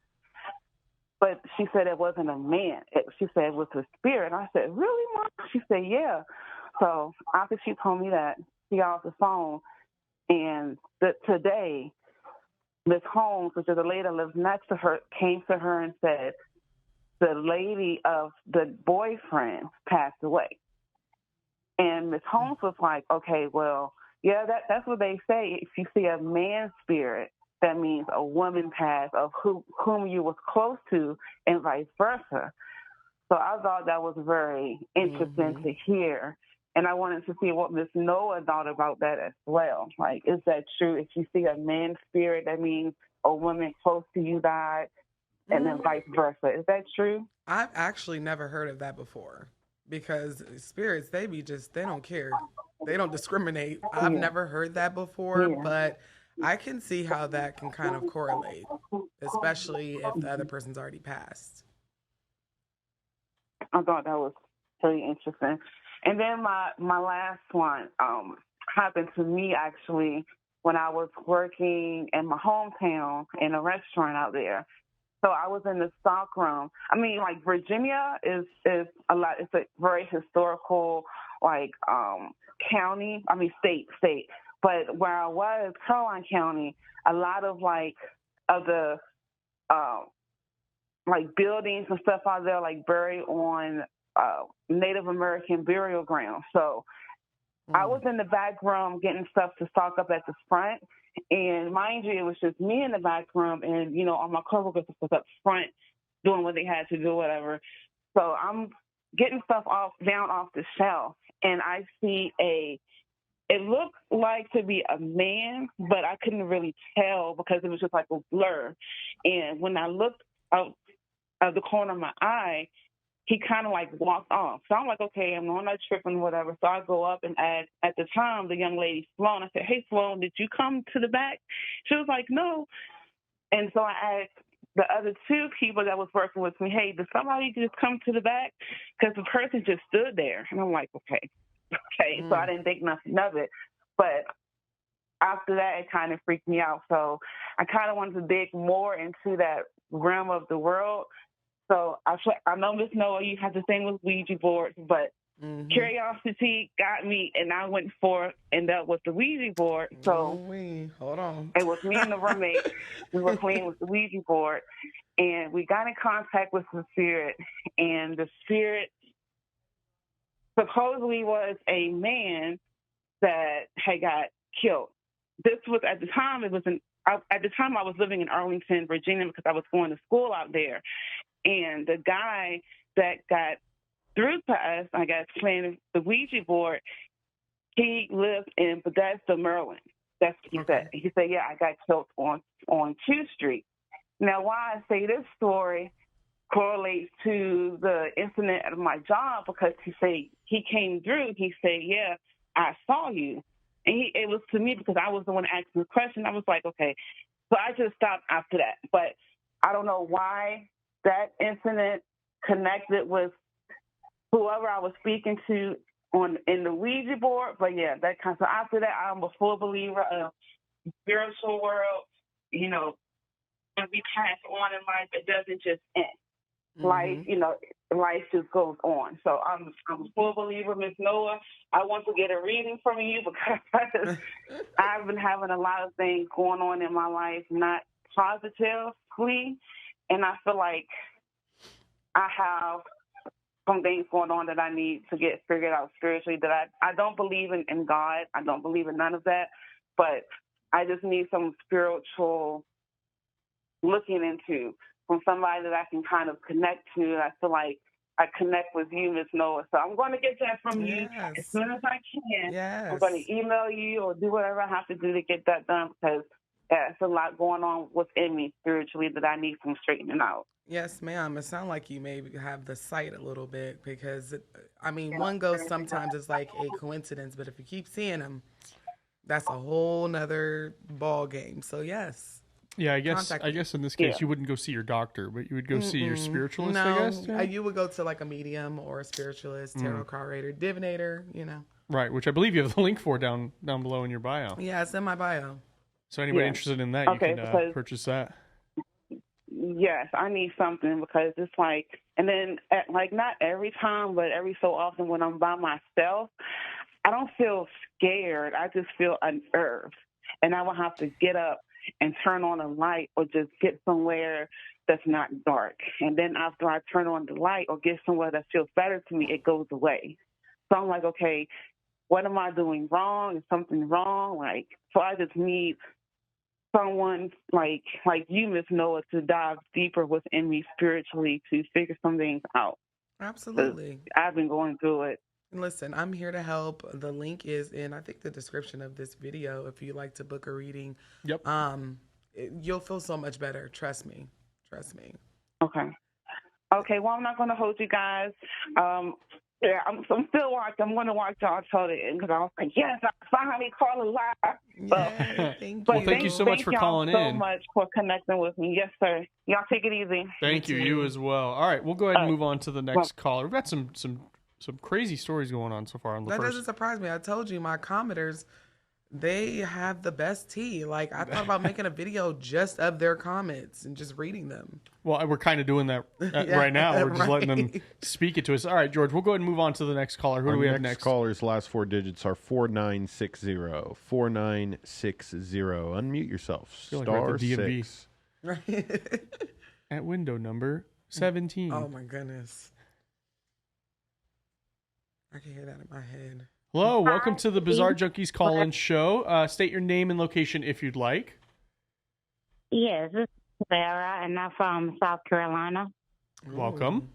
S11: But she said it wasn't a man. She said it was a spirit. And I said, really, Mom? She said, yeah. So after she told me that, she got off the phone. And today, Miss Holmes, which is a lady that lives next to her, came to her and said, the lady of the boyfriend passed away. And Miss Holmes was like, okay, well, yeah, that's what they say. If you see a man spirit, that means a woman passed of whom you was close to and vice versa. So I thought that was very interesting to hear. And I wanted to see what Miss Noah thought about that as well. Like, is that true? If you see a man spirit, that means a woman close to you died, and then vice versa. Is that true?
S4: I've actually never heard of that before, because spirits, they don't care. They don't discriminate. I've never heard that before, but I can see how that can kind of correlate, especially if the other person's already passed.
S11: I thought that was pretty interesting. And then my last one happened to me actually when I was working in my hometown in a restaurant out there. So I was in the stock room. I mean, like, Virginia is a lot. It's a very historical, like, county. I mean, state. But where I was, Caroline County, a lot of of the buildings and stuff out there, like, buried on Native American burial ground. So I was in the back room getting stuff to stock up at the front. And mind you, it was just me in the back room, and, all my coworkers was up front doing what they had to do, whatever. So I'm getting stuff down off the shelf, and I see it looked like to be a man, but I couldn't really tell because it was just like a blur. And when I looked out of the corner of my eye, he kind of walked off. So I'm like, okay, I'm not tripping, whatever. So I go up and at the time, the young lady, Sloan, I said, hey, Sloan, did you come to the back? She was like, no. And so I asked the other two people that was working with me, hey, did somebody just come to the back? Because the person just stood there. And I'm like, okay. So I didn't think nothing of it. But after that, it kind of freaked me out. So I kind of wanted to dig more into that realm of the world. So I know, Miss Noah, you have the thing with Ouija boards, but curiosity got me, and I went and that was the Ouija board. So
S4: hold on.
S11: It was me and the roommate. We were playing with the Ouija board, and we got in contact with the spirit, and the spirit supposedly was a man that had got killed. This was at the time. At the time I was living in Arlington, Virginia, because I was going to school out there. And the guy that got through to us, I guess, playing the Ouija board, he lived in Bethesda, Maryland. That's what he said. He said, yeah, I got killed on 2 Street. Now, why I say this story correlates to the incident at my job, because he came through. He said, yeah, I saw you. And it was to me because I was the one asking the question. I was like, okay. So I just stopped after that. But I don't know why that incident connected with whoever I was speaking to in the Ouija board. But yeah, so after that, I'm a full believer of spiritual world. When we pass on in life, it doesn't just end. Life, life just goes on. So I'm a full believer, Miss Noah. I want to get a reading from you because I've been having a lot of things going on in my life, not positively, and I feel like I have some things going on that I need to get figured out spiritually. That I don't believe in God. I don't believe in none of that, but I just need some spiritual looking into from somebody that I can kind of connect to. I feel like I connect with you, Miss Noah. So I'm going to get that from you as soon as I can.
S4: Yes.
S11: I'm going to email you or do whatever I have to do to get that done, because It's a lot going on within me spiritually that I need some straightening out.
S4: Yes, ma'am. It sounds like you maybe have the sight a little bit because, I mean, one ghost sometimes is like a coincidence, but if you keep seeing them, that's a whole nother ball game. So yes.
S1: Yeah, I guess in this case you wouldn't go see your doctor, but you would go see your spiritualist. I guess
S4: you would go to like a medium or a spiritualist, tarot card reader, divinator.
S1: Right, which I believe you have the link for down below in your bio.
S4: Yeah, it's in my bio.
S1: So anybody interested in that, you can purchase that.
S11: Yes, I need something because it's like, and then like not every time, but every so often when I'm by myself, I don't feel scared. I just feel unnerved, and I will have to get up and turn on a light or just get somewhere that's not dark. And then after I turn on the light or get somewhere that feels better to me, it goes away. So I'm like, okay, what am I doing wrong? Is something wrong? Like, so I just need someone like you, Miss Noah, to dive deeper within me spiritually to figure some things out.
S4: Absolutely.
S11: I've been going through it.
S4: Listen, I'm here to help. The link is in, I think, the description of this video. If you'd like to book a reading, you'll feel so much better. Trust me.
S11: Okay. Well, I'm not going to hold you guys. Yeah, I'm still watching. I'm going to watch y'all till the end because I was like, yes, I finally called live.
S1: Thank you so much for calling in.
S11: Thank you so much for connecting with me. Yes, sir. Y'all take it easy.
S1: Thank you. You as well. All right, we'll go ahead and move on to the next caller. We've got some crazy stories going on so far on the
S4: That
S1: first.
S4: doesn't surprise me. I told you, my commenters, they have the best tea. Like, I thought about making a video just of their comments and just reading them.
S1: Well, we're kind of doing that right now. We're just letting them speak it to us. All right, George, we'll go ahead and move on to the next caller. Who do we have next?
S3: Caller's last 4 digits are 4960. 4960. Unmute yourself. Star
S1: like the DMV.
S3: 6.
S4: Right.
S1: At window number 17.
S4: Oh, my goodness. I can hear that in my head.
S1: Hello, welcome to the Bizarre Junkies call-in show. State your name and location if you'd like.
S10: Yes, this is Sarah, and I'm from South Carolina.
S1: Welcome.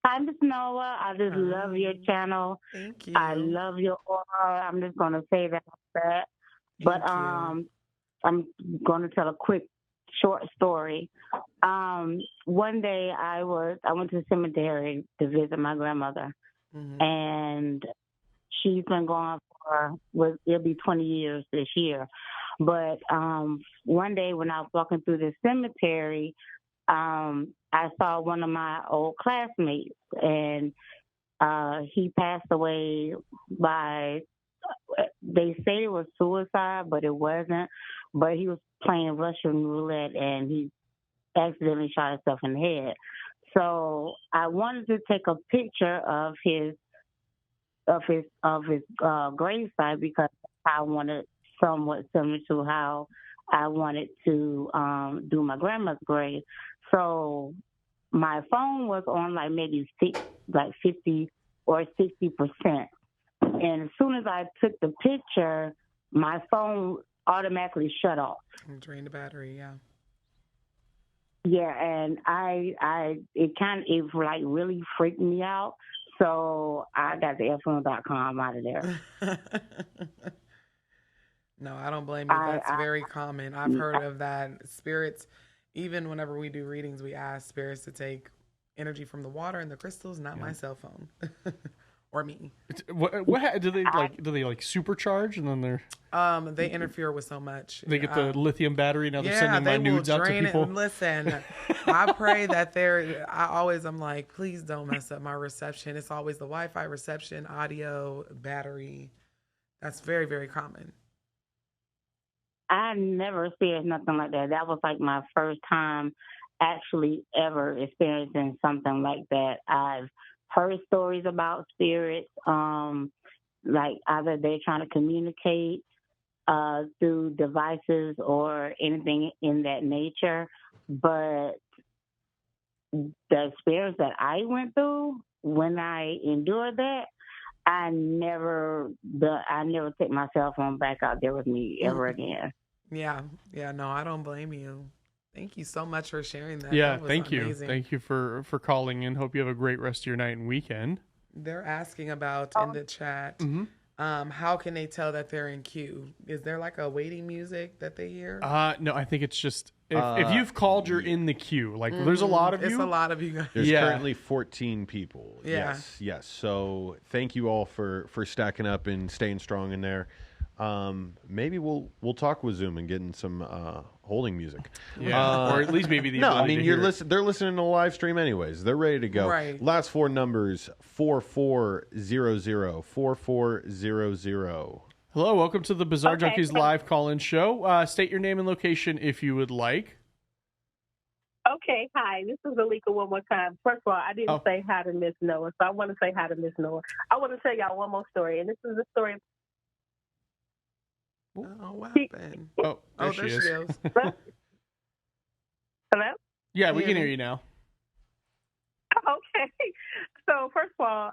S10: Hi, Miss Noah. I just love your channel.
S4: Thank you.
S10: I love your aura. I'm just going to say that. But I'm going to tell a quick, short story. One day I went to the cemetery to visit my grandmother. And she's been gone it'll be 20 years this year. But one day when I was walking through the cemetery, I saw one of my old classmates, and he passed away they say it was suicide, but it wasn't. But he was playing Russian roulette, and he accidentally shot himself in the head. So I wanted to take a picture of his gravesite because I wanted somewhat similar to how I wanted to do my grandma's grave. So my phone was on like maybe 50 or 60%. And as soon as I took the picture, my phone automatically shut off.
S4: Drained the battery, yeah.
S10: Yeah, and it really freaked me out. So I got the fm.com out of there.
S4: No, I don't blame you. That's very common. I've heard of that. Spirits, even whenever we do readings, we ask spirits to take energy from the water and the crystals, not my cell phone. Or me.
S1: What do they like? Do they like supercharge and then
S4: they interfere with so much.
S1: They get the lithium battery. Now they're sending my nudes out to people.
S4: Listen, I pray that I'm like, please don't mess up my reception. It's always the Wi-Fi reception, audio, battery. That's very, very common.
S10: I never experienced nothing like that. That was like my first time actually ever experiencing something like that. I've heard stories about spirits, like either they're trying to communicate through devices or anything in that nature. But the experience that I went through when I endured that, I never take my cell phone back out there with me ever again.
S4: Yeah, no, I don't blame you. Thank you so much for sharing that.
S1: Yeah,
S4: that
S1: thank
S4: amazing.
S1: you. Thank you for calling in. Hope you have a great rest of your night and weekend.
S4: They're asking about in the chat, How can they tell that they're in queue? Is there like a waiting music that they hear?
S1: No, I think it's just if you've called, you're in the queue. Like there's a lot of you.
S4: It's a lot of you guys.
S3: There's currently 14 people.
S4: Yeah.
S3: Yes. So thank you all for stacking up and staying strong in there. Maybe we'll talk with Zoom and getting some holding music.
S1: Yeah, or at least maybe the
S3: no. I
S1: ability
S3: mean,
S1: to
S3: you're
S1: hear it.
S3: they're listening to the live stream anyways. They're ready to go.
S4: Right.
S3: Last four numbers 4400 4400.
S1: Hello, welcome to the Bizarre Junkies live call-in show. State your name and location if you would like.
S9: Okay, hi. This is Alika one more time. First of all, I didn't say hi to Miss Noah, so I want to say hi to Miss Noah. I want to tell y'all one more story, and this is the story.
S4: Oh, what happened?
S1: There she is.
S4: goes.
S9: Hello?
S1: Yeah, we can hear you now.
S9: Okay. So, first of all,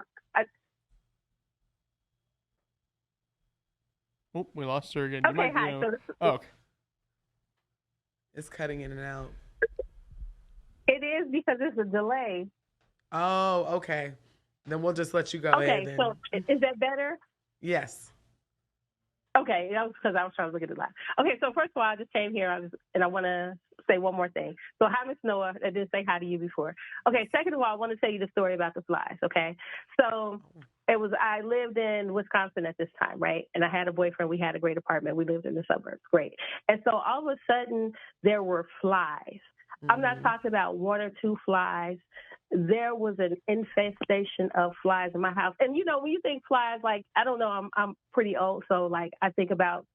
S1: We lost her again.
S9: Okay, hi. So
S1: okay.
S4: It's cutting in and out.
S9: It is because there's a delay.
S4: Oh, okay. Then we'll just let you go ahead.
S9: Okay, so is that better?
S4: Yes.
S9: Okay, that was because I was trying to look at the live. Okay, so first of all, I just came here and I want to say one more thing. So hi, Miss Noah. I didn't say hi to you before. Okay, second of all, I want to tell you the story about the flies, okay? So I lived in Wisconsin at this time, right? And I had a boyfriend. We had a great apartment. We lived in the suburbs. Great. And so all of a sudden, there were flies. I'm not talking about one or two flies. There was an infestation of flies in my house. And, you know, when you think flies, like, I don't know, I'm pretty old. So, like, I think about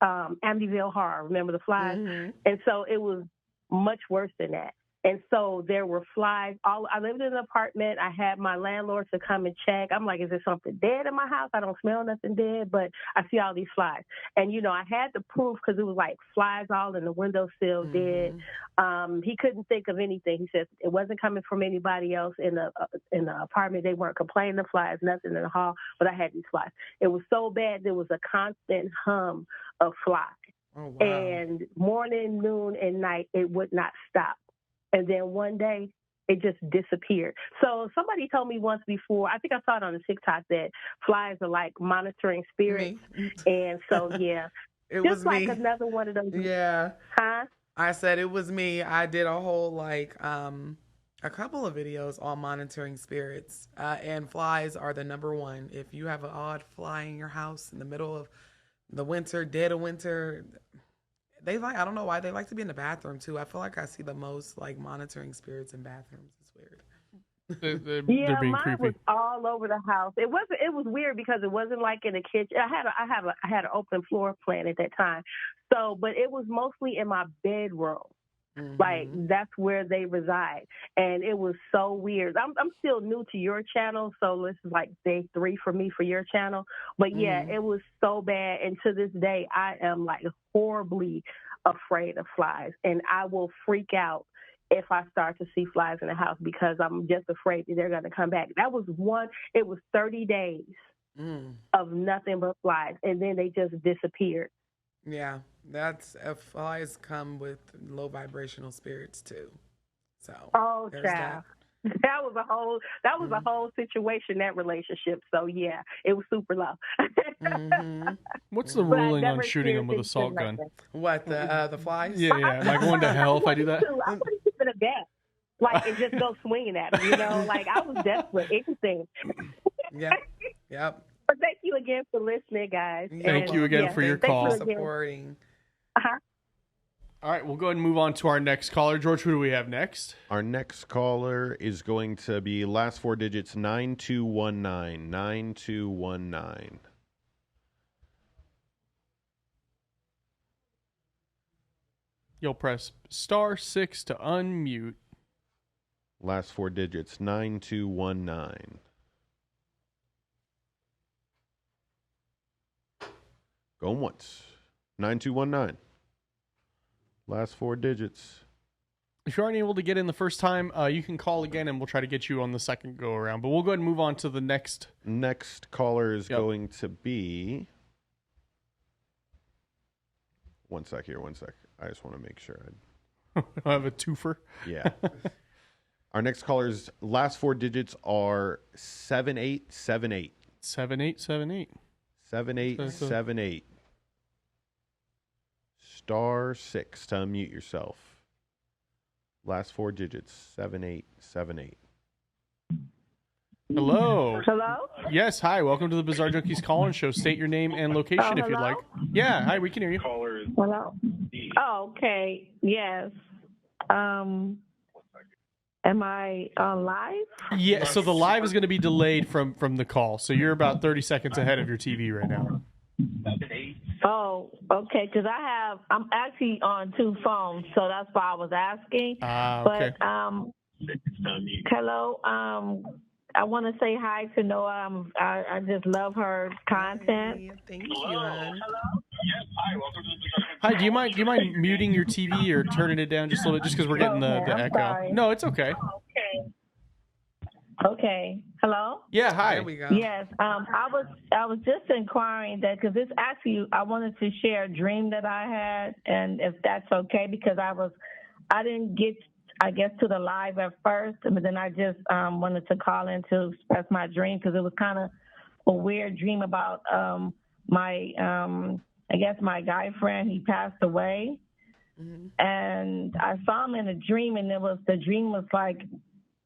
S9: Amityville Horror. Remember the flies?
S4: Mm-hmm.
S9: And so it was much worse than that. And so there were flies. I lived in an apartment. I had my landlord to come and check. I'm like, is there something dead in my house? I don't smell nothing dead, but I see all these flies. And, you know, I had the proof because it was like flies all in the windowsill dead. He couldn't think of anything. He said it wasn't coming from anybody else in the apartment. They weren't complaining of flies, nothing in the hall, but I had these flies. It was so bad. There was a constant hum of flies.
S4: Oh, wow.
S9: And morning, noon, and night, it would not stop. And then one day, it just disappeared. So somebody told me once before, I think I saw it on the TikTok, that flies are like monitoring spirits. And so, yeah.
S4: It
S9: just
S4: was
S9: like
S4: me.
S9: another one of those.
S4: Yeah.
S9: Huh?
S4: I said it was me. I did a whole, a couple of videos on monitoring spirits. And flies are the number one. If you have an odd fly in your house in the middle of the winter, dead of winter, I don't know why they like to be in the bathroom too. I feel like I see the most like monitoring spirits in bathrooms. It's weird.
S1: They're
S9: Yeah,
S1: being
S9: mine
S1: creepy.
S9: was all over the house. It was weird because it wasn't like in the kitchen. I had an open floor plan at that time. So, but it was mostly in my bedroom.
S4: Mm-hmm.
S9: Like that's where they reside, and it was so weird. I'm still new to your channel, so this is like day 3 for me for your channel. But yeah, it was so bad, and to this day, I am like horribly afraid of flies, and I will freak out if I start to see flies in the house because I'm just afraid that they're going to come back. It was 30 days of nothing but flies, and then they just disappeared.
S4: Yeah, flies come with low vibrational spirits too. So
S9: child. That was a whole situation, that relationship. So yeah, it was super low.
S1: What's the ruling on shooting them with a salt gun?
S4: What, the flies?
S1: Yeah. Am I going to hell if I do that?
S9: I would have given a bet, like, and just go swinging at them. You know, like I was desperate. Anything.
S4: Yep.
S9: But thank you again for listening, guys.
S1: Thank you again for your call.
S4: Thanks for supporting.
S1: All right, we'll go ahead and move on to our next caller. George, who do we have next?
S3: Our next caller is going to be last 4 digits 9219. 9219.
S1: You'll press *6 to unmute.
S3: Last 4 digits 9219. Going once. 9219. Last 4 digits.
S1: If you aren't able to get in the first time, you can call again and we'll try to get you on the second go around. But we'll go ahead and move on to the next.
S3: Next caller is going to be. One sec. I just want to make sure.
S1: I have a twofer.
S3: Yeah. Our next caller's last 4 digits are 7878.
S1: 7878.
S3: 7878. *6 to unmute yourself. Last 4 digits, 7878.
S1: Hello.
S9: Hello?
S1: Yes, hi. Welcome to the Bizarre Junkies call-in show. State your name and location if you'd like. Yeah, hi, we can hear you.
S9: Hello? Oh, okay. Yes. Am I on live?
S1: Yeah, so the live is going to be delayed from the call. So you're about 30 seconds ahead of your TV right now.
S9: Oh, okay. Because I'm actually on 2 phones, so that's why I was asking.
S1: Okay.
S9: But hello. I want to say hi to Noah. I just love her content.
S4: Thank you, hon.
S1: Hi, do you mind muting your TV or turning it down just a little bit, just because we're getting the echo?
S9: Sorry.
S1: No, it's okay.
S9: Okay. Hello?
S1: Yeah, hi.
S4: There we go.
S9: Yes. I was just inquiring that because this actually I wanted to share a dream that I had, and if that's okay, because I didn't get, I guess, to the live at first, but then I just wanted to call in to express my dream because it was kind of a weird dream about my I guess my guy friend. He passed away, and I saw him in a dream, and the dream was like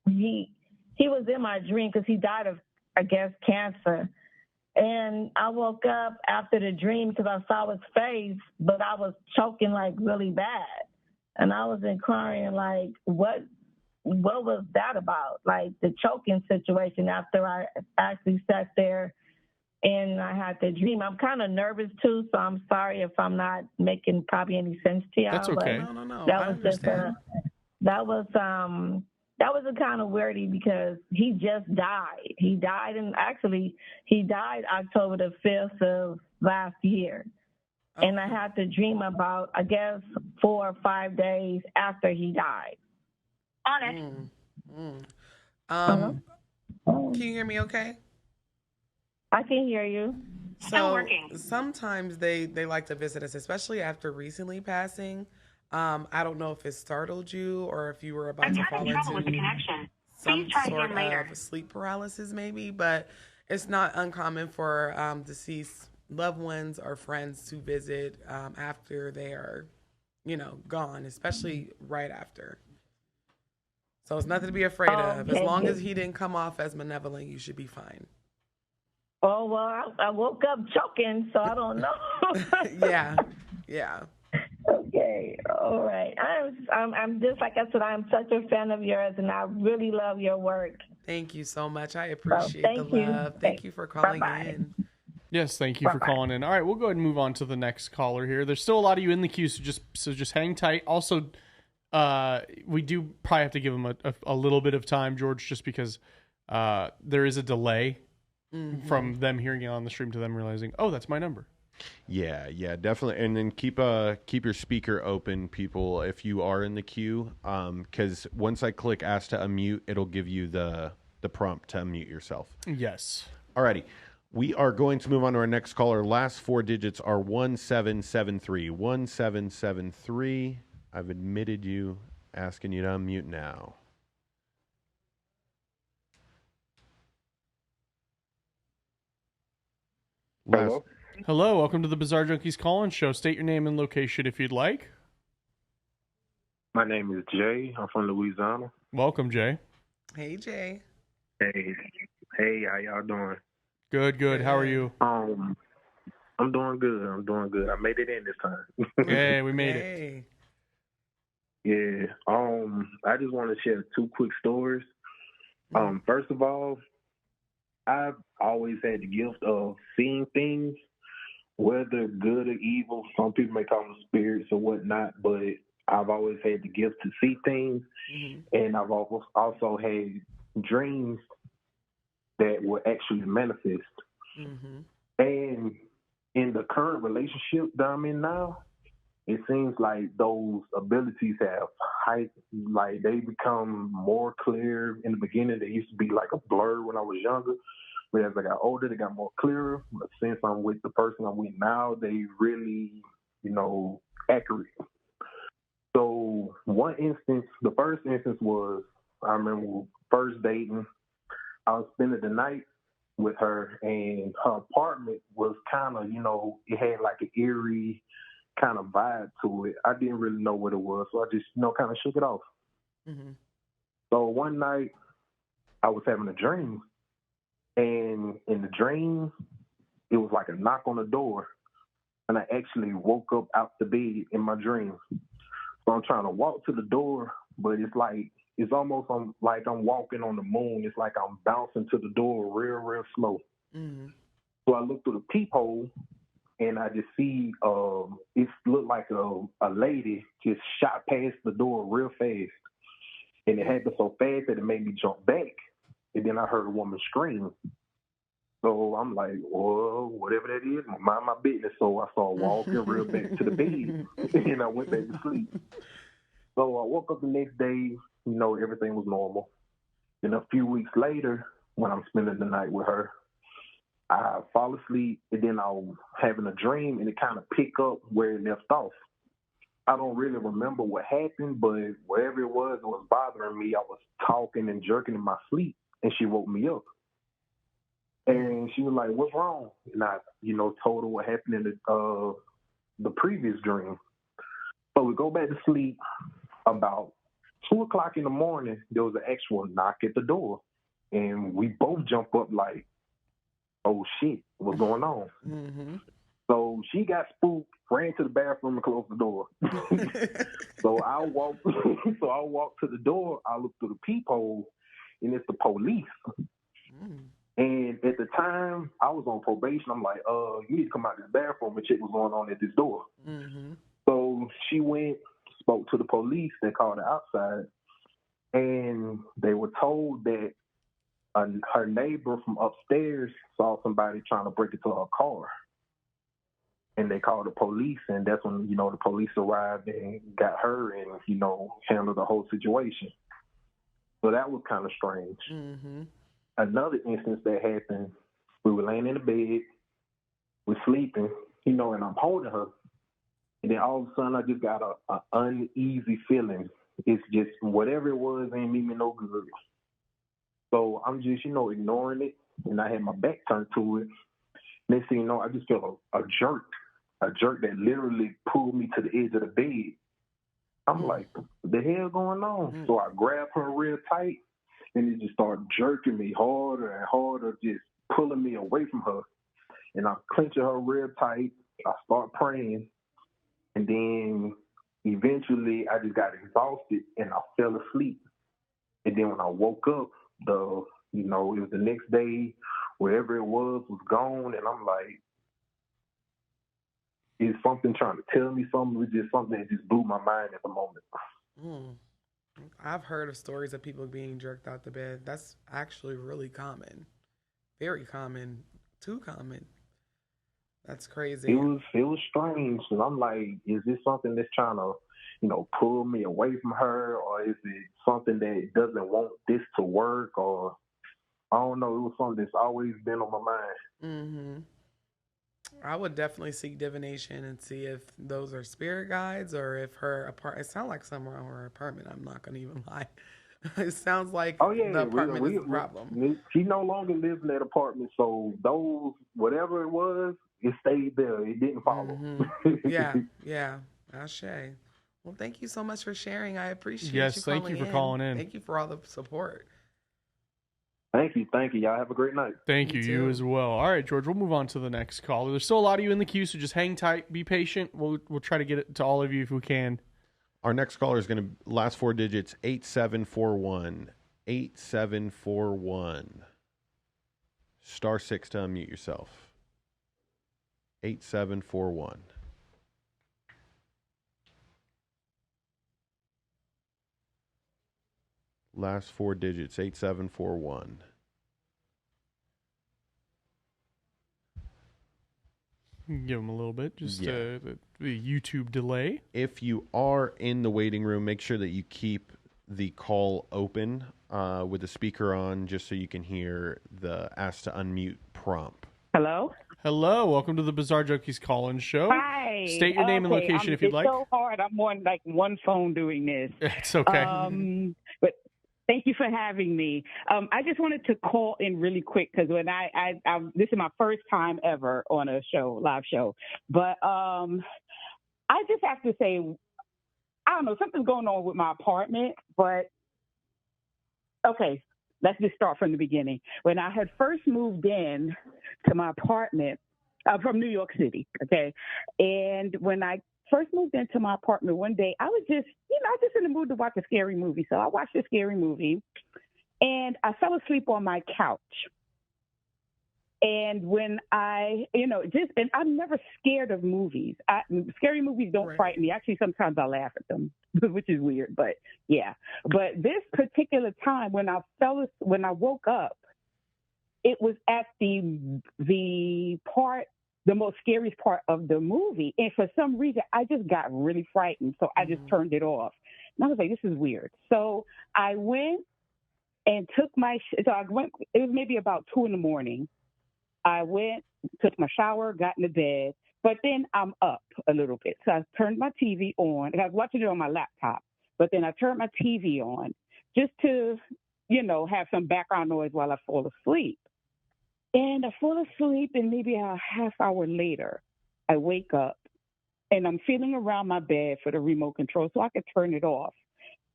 S9: he was in my dream because he died of, I guess, cancer. And I woke up after the dream because I saw his face, but I was choking like really bad. And I was inquiring like, what was that about? Like the choking situation after I actually sat there and I had the dream. I'm kind of nervous too, so I'm sorry if I'm not making probably any sense to y'all.
S1: That's okay.
S4: No.
S9: That
S4: I
S9: was
S4: understand.
S9: that was a kind of weirdy because he just died. He died, and actually he died October the 5th of last year.
S4: Okay.
S9: And I had to dream about, I guess, 4 or 5 days after he died.
S4: Can you hear me okay?
S9: I can hear you.
S4: So sometimes they like to visit us, especially after recently passing. I don't know if it startled you or if you were about to fall into some sort of sleep paralysis maybe, but it's not uncommon for deceased loved ones or friends to visit after they are, gone, especially right after. So it's nothing to be afraid of. As long as he didn't come off as malevolent, you should be fine.
S9: Oh, well, I woke up choking, so I don't know.
S4: Yeah.
S9: Okay, all right. I'm just, like I said, I'm such a fan of yours, and I really love your work.
S4: Thank you so much. I appreciate the
S9: thank you.
S4: love. Thank you for calling
S9: Bye-bye.
S4: in.
S1: Yes, thank you for calling in. All right, we'll go ahead and move on to the next caller here. There's still a lot of you in the queue, so just hang tight. Also, we do probably have to give them a little bit of time, George, just because there is a delay from them hearing it on the stream to them realizing, oh, that's my number.
S3: Yeah, definitely. And then keep your speaker open, people, if you are in the queue, because once I click ask to unmute, it'll give you the prompt to unmute yourself.
S1: Yes.
S3: Alrighty. We are going to move on to our next caller. Last 4 digits are 1773. 1773. I've admitted you, asking you to unmute now.
S1: Hello, welcome to the Bizarre Junkies call-in show. State your name and location if you'd like.
S12: My name is Jay. I'm from Louisiana.
S1: Welcome, Jay.
S4: Hey, Jay.
S12: Hey, how y'all doing?
S1: Good. How are you?
S12: I'm doing good. I made it in this time.
S1: Hey, we made it.
S12: Yeah. I just want to share 2 quick stories. First of all, I've always had the gift of seeing things, whether good or evil. Some people may call them spirits or whatnot, but I've always had the gift to see things, and I've also had dreams that will actually manifest. And in the current relationship that I'm in now, it seems like those abilities have heightened, like they become more clear. In the beginning, they used to be like a blur when I was younger, but as I got older, they got more clearer. But since I'm with the person I'm with now, they really, accurate. So the first instance was, I remember first dating. I was spending the night, with her, and her apartment was kind of, it had like an eerie kind of vibe to it. I didn't really know what it was, so I just, kind of shook it off.
S4: Mm-hmm.
S12: So one night, I was having a dream, and in the dream, it was like a knock on the door, and I actually woke up out the bed in my dream. So I'm trying to walk to the door, but it's almost like I'm walking on the moon. It's like I'm bouncing to the door real slow.
S4: Mm-hmm.
S12: So I look through the peephole, and I just see it looked like a lady just shot past the door real fast. And it happened so fast that it made me jump back. And then I heard a woman scream. So I'm like, well, whatever that is, mind my business. So I started walking real back to the bed, and I went back to sleep. So I woke up the next day, everything was normal. Then a few weeks later, when I'm spending the night with her, I fall asleep, and then I'm having a dream, and it kind of pick up where it left off. I don't really remember what happened, but whatever it was bothering me. I was talking and jerking in my sleep, and she woke me up. And she was like, "What's wrong?" And I, told her what happened in the previous dream. So we go back to sleep. About 2:00 in the morning, there was an actual knock at the door, and we both jump up like, "Oh shit, what's going on?"
S4: Mm-hmm.
S12: So she got spooked, ran to the bathroom and closed the door. So I walked to the door. I looked through the peephole, and it's the police.
S4: Mm.
S12: And at the time, I was on probation. I'm like, you need to come out of this bathroom and check what's going on at this door.
S4: Mm-hmm.
S12: So she went, spoke to the police. They called her outside, and they were told that her neighbor from upstairs saw somebody trying to break into her car. And they called the police, and that's when, the police arrived and got her and, handled the whole situation. So that was kind of strange.
S4: Mm-hmm.
S12: Another instance that happened, we were laying in the bed, we're sleeping, and I'm holding her. And then all of a sudden, I just got a uneasy feeling. It's just whatever it was ain't mean me no good. So I'm just, ignoring it, and I had my back turned to it. Next thing you know, I just feel a jerk that literally pulled me to the edge of the bed. I'm like, what the hell going on? So I grabbed her real tight, and it just started jerking me harder and harder, just pulling me away from her. And I'm clenching her real tight. I start praying, and then eventually I just got exhausted, and I fell asleep. And then when I woke up, it was the next day, wherever it was gone, and I'm like, is something trying to tell me something? It was just something that just blew my mind at the moment.
S4: Mm. I've heard of stories of people being jerked out the bed. That's actually really common. Very common. Too common. That's crazy.
S12: It was strange. And I'm like, is this something that's trying to, pull me away from her? Or is it something that doesn't want this to work? Or I don't know. It was something that's always been on my mind.
S4: Mm-hmm. I would definitely seek divination and see if those are spirit guides or if her apartment. It sounds like somewhere on her apartment. I'm not going to even lie. It sounds like the apartment is the problem.
S12: She no longer lives in that apartment, so those, whatever it was, it stayed there. It didn't follow.
S4: Mm-hmm. Yeah. Ashe. Well, thank you so much for sharing. I appreciate you.
S1: Yes, thank you for calling in.
S4: Thank you for all the support.
S12: Thank you. Y'all have a great night.
S1: Thank you. You as well. All right, George, we'll move on to the next caller. There's still a lot of you in the queue, so just hang tight. Be patient. We'll try to get it to all of you if we can.
S3: Our next caller is going to last four digits, 8741. 8741. *6 to unmute yourself. 8741. Last four digits, 8741.
S1: Give them a little bit, just the YouTube delay.
S3: If you are in the waiting room, make sure that you keep the call open with the speaker on, just so you can hear the ask to unmute prompt.
S13: Hello?
S1: Hello, welcome to the Bizarre Junkies call-in show.
S13: Hi.
S1: State your name and location if you'd like.
S13: It's so hard. I'm on one phone doing this.
S1: It's okay.
S13: But Thank you for having me. I just wanted to call in really quick because when I this is my first time ever on a show, live show. But I just have to say, I don't know, something's going on with my apartment. But okay, let's just start from the beginning. When I had first moved in to my apartment from New York City, okay, and when I first moved into my apartment one day, I was just, I was just in the mood to watch a scary movie. So I watched a scary movie, and I fell asleep on my couch. And when and I'm never scared of movies. Scary movies don't frighten me. Actually, sometimes I laugh at them, which is weird, but yeah. But this particular time when I woke up, it was at the most scariest part of the movie. And for some reason, I just got really frightened. So I just turned it off. And I was like, this is weird. So I went and took it was maybe about 2 a.m. I went, took my shower, got in the bed, but then I'm up a little bit. So I turned my TV on, and I was watching it on my laptop, but then I turned my TV on just to, have some background noise while I fall asleep. And I fall asleep, and maybe a half hour later, I wake up, and I'm feeling around my bed for the remote control so I could turn it off.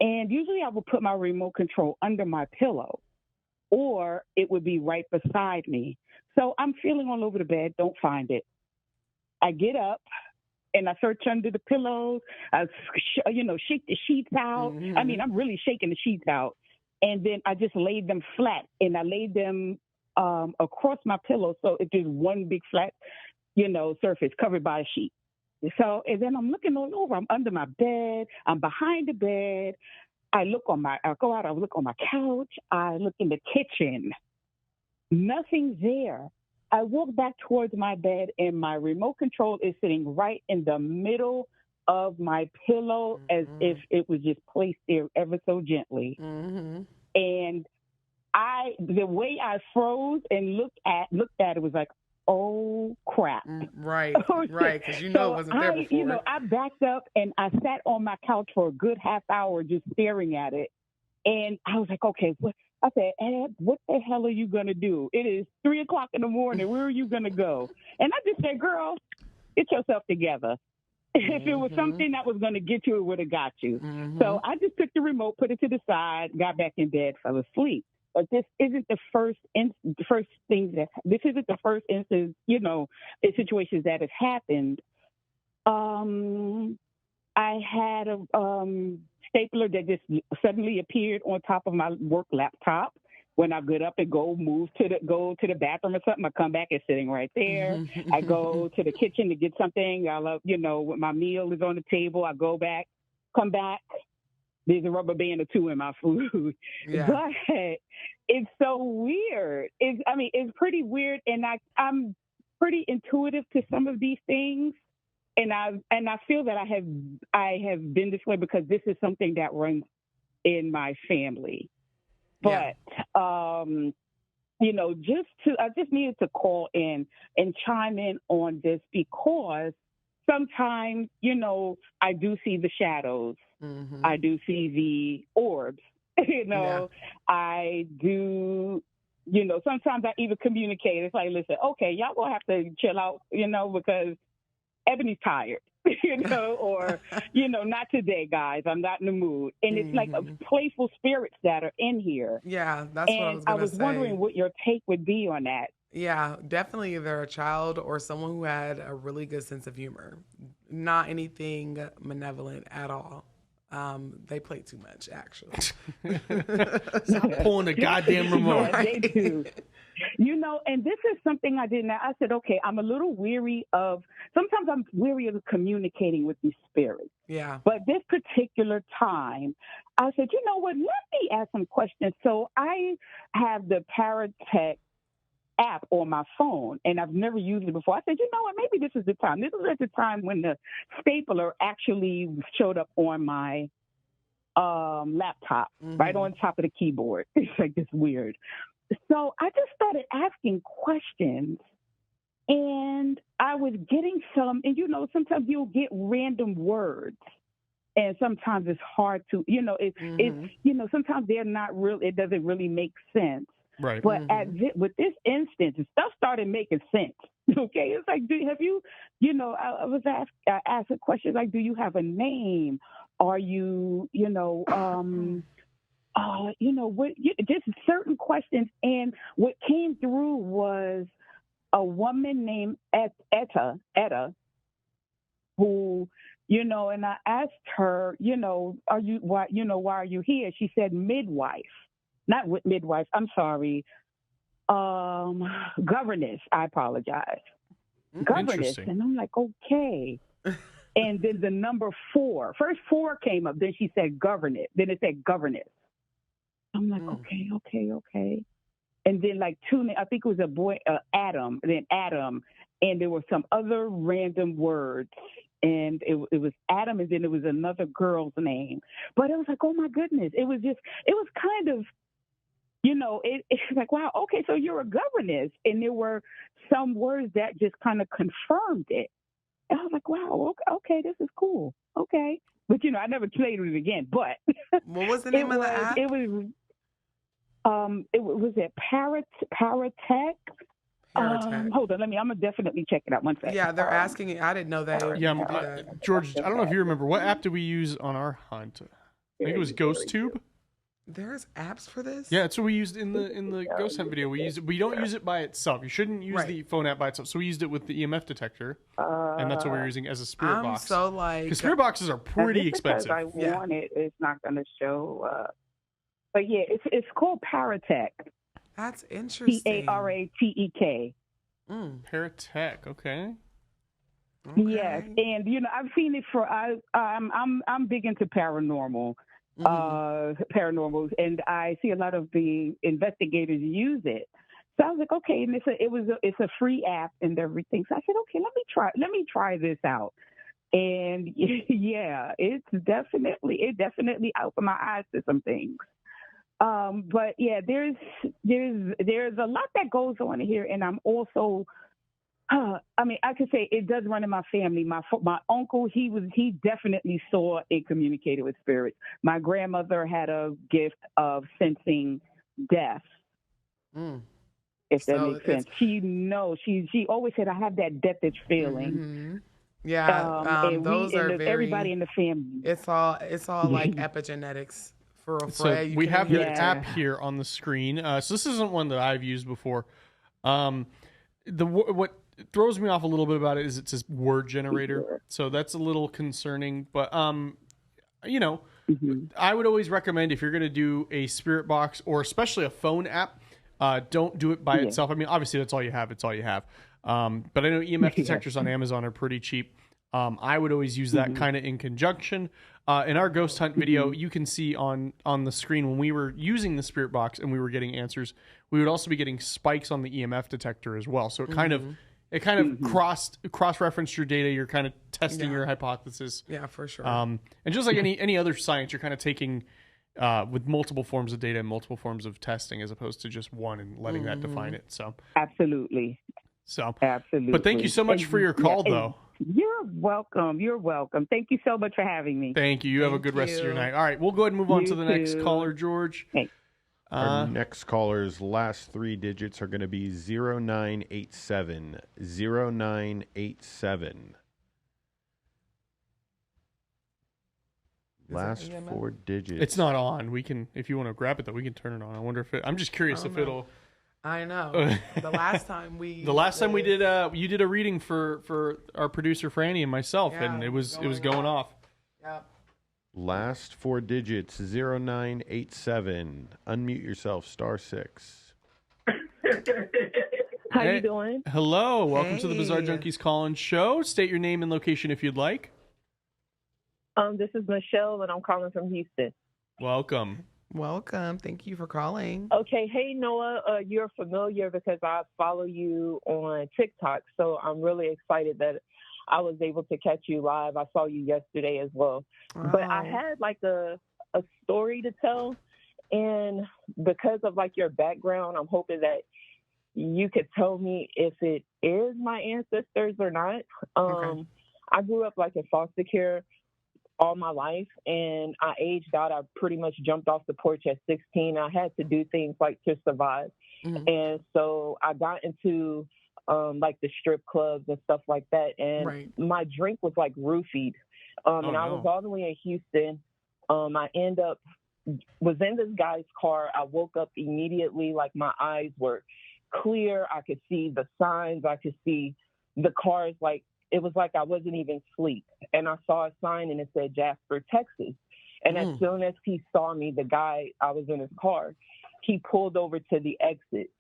S13: And usually I would put my remote control under my pillow, or it would be right beside me. So I'm feeling all over the bed, don't find it. I get up, and I search under the pillows. I, shake the sheets out. Mm-hmm. I mean, I'm really shaking the sheets out. And then I just laid them flat, and I laid them across my pillow, so it's just one big flat, surface covered by a sheet. So, and then I'm looking all over. I'm under my bed. I'm behind the bed. I go out. I look on my couch. I look in the kitchen. Nothing's there. I walk back towards my bed, and my remote control is sitting right in the middle of my pillow, as if it was just placed there ever so gently. Mm-hmm. And the way I froze and looked at it was like, oh crap.
S4: Right, right, because it wasn't there before.
S13: I backed up and I sat on my couch for a good half hour just staring at it. And I was like, okay, I said, Ed, what the hell are you going to do? It is 3:00 in the morning. Where are you going to go? And I just said, girl, get yourself together. If it was something that was going to get you, it would have got you. Mm-hmm. So I just took the remote, put it to the side, got back in bed, fell asleep. But this isn't the first instance, in situations that has happened. I had a stapler that just suddenly appeared on top of my work laptop. When I get up and go to the bathroom or something, I come back, it's sitting right there. I go to the kitchen to get something. When my meal is on the table, I go back, come back. There's a rubber band or two in my food. Yeah. But it's so weird. It's pretty weird, and I'm pretty intuitive to some of these things. And I feel that I have been this way because this is something that runs in my family. But I just needed to call in and chime in on this because sometimes, I do see the shadows. Mm-hmm. I do see the orbs. I do, sometimes I even communicate. It's like, listen, okay, y'all gonna have to chill out, because Ebony's tired, or, not today, guys. I'm not in the mood. And it's like a playful spirits that are in here.
S4: Yeah, that's what I was going to say.
S13: I was wondering what your take would be on that.
S4: Yeah, definitely either a child or someone who had a really good sense of humor. Not anything malevolent at all. They play too much, actually.
S1: Stop pulling the goddamn remote.
S13: Yeah, they do. And this is something I did now. I said, okay, sometimes I'm weary of communicating with these spirits.
S4: Yeah.
S13: But this particular time, I said, you know what, let me ask some questions. So I have the Paratech app on my phone, and I've never used it before. I said, you know what, maybe this is the time. This was at the time when the stapler actually showed up on my laptop, right on top of the keyboard. It's like this weird. So I just started asking questions, and I was getting some, and sometimes you'll get random words. and sometimes it's hard to, it's sometimes they're not real. It doesn't really make sense.
S1: Right.
S13: But with this instance, stuff started making sense. Okay, it's like, have you, I was asked a question like, do you have a name? Are you, just certain questions. And what came through was a woman named Etta, who, and I asked her, why are you here? She said midwife, not midwife. I'm sorry. Governess. I apologize. Governess. And I'm like, okay. And then the number 4, first 4 came up. Then she said governess. Then it said governess. I'm like, okay. And then like 2, I think it was a boy, Adam, then Adam. And there were some other random words. And it was Adam, and then it was another girl's name. But it was like, oh my goodness. It was kind of, it's like, wow, okay, so you're a governess. And there were some words that just kind of confirmed it. And I was like, wow, okay, this is cool. Okay. But, I never played with it again. But
S4: what was the name of the app?
S13: It was Paratech? Hold on, I'm gonna definitely check it out. One second.
S4: Yeah, they're asking it. I didn't know that.
S1: Yeah, George, I don't know if you remember, what app did we use on our hunt? I think it was GhostTube.
S4: There's apps for this?
S1: Yeah, that's what we used in the ghost hunt video. We don't use it by itself. You shouldn't use the phone app by itself. So we used it with the EMF detector, and that's what we're using as a spirit box.
S4: So
S1: because spirit boxes are pretty expensive.
S13: I want it. It's not going to show. But yeah, it's called Paratech.
S4: That's interesting.
S13: Paratech.
S1: Paratech. Okay.
S13: Yes, and I've seen it for. I'm big into paranormal. Paranormals, and I see a lot of the investigators use it. So I was like, okay, and it's a free app and everything. So I said, okay, let me try this out. And yeah, it definitely opened my eyes to some things. But yeah, there's a lot that goes on here, and I'm also. I could say it does run in my family. My uncle, he definitely saw and communicated with spirits. My grandmother had a gift of sensing death. If that makes sense. She always said, I have that deathish feeling.
S4: Mm-hmm. Yeah, those are very.
S13: Everybody in the family.
S4: It's all like epigenetics for a
S1: So we have the app here on the screen. So this isn't one that I've used before. What throws me off a little bit about it is it says word generator. So that's a little concerning. But I would always recommend, if you're going to do a spirit box or especially a phone app, don't do it by itself. I mean, obviously that's all you have. It's all you have. But I know EMF detectors on Amazon are pretty cheap. I would always use that kind of in conjunction. In our ghost hunt video, you can see on the screen when we were using the spirit box and we were getting answers, we would also be getting spikes on the EMF detector as well. So it kind of cross-referenced your data. You're kind of testing your hypothesis.
S4: Yeah, for sure.
S1: And just like any other science, you're kind of taking with multiple forms of data and multiple forms of testing as opposed to just one and letting that define it. So
S13: absolutely.
S1: But thank you so much for your call, though.
S13: You're welcome. Thank you so much for having me.
S1: Thank you. You have a good rest of your night. All right, we'll go ahead and move on to the next caller, George.
S13: Thanks.
S3: Our next caller's last 3 digits are going to be 0987. 0987. Last 4 digits.
S1: It's not on. We can, if you want to grab it, though, we can turn it on. I wonder if I'm just curious if it'll.
S4: I know. The last time we
S1: did you did a reading for our producer Franny and myself, and it was going off.
S4: Yep.
S3: Last 4 digits 0987. Unmute yourself, *6.
S14: How you doing?
S1: Hello, welcome to the Bizarre Junkies Call-In Show. State your name and location if you'd like.
S14: This is Michelle, and I'm calling from Houston.
S1: Welcome.
S4: Thank you for calling.
S14: Okay. Hey, Noah, you're familiar because I follow you on TikTok, so I'm really excited that I was able to catch you live. I saw you yesterday as well.
S4: Wow.
S14: But I had like a story to tell, and because of like your background, I'm hoping that you could tell me if it is my ancestors or not.
S4: Okay.
S14: I grew up like in foster care all my life, and I aged out. I pretty much jumped off the porch at 16. I had to do things like to survive. And so I got into like the strip clubs and stuff like that. And my drink was like roofied. And I was all the way in Houston. I was in this guy's car. I woke up immediately, like my eyes were clear. I could see the signs. I could see the cars. Like it was like I wasn't even asleep. And I saw a sign and it said Jasper, Texas. And as soon as he saw me, the guy, I was in his car, he pulled over to the exit.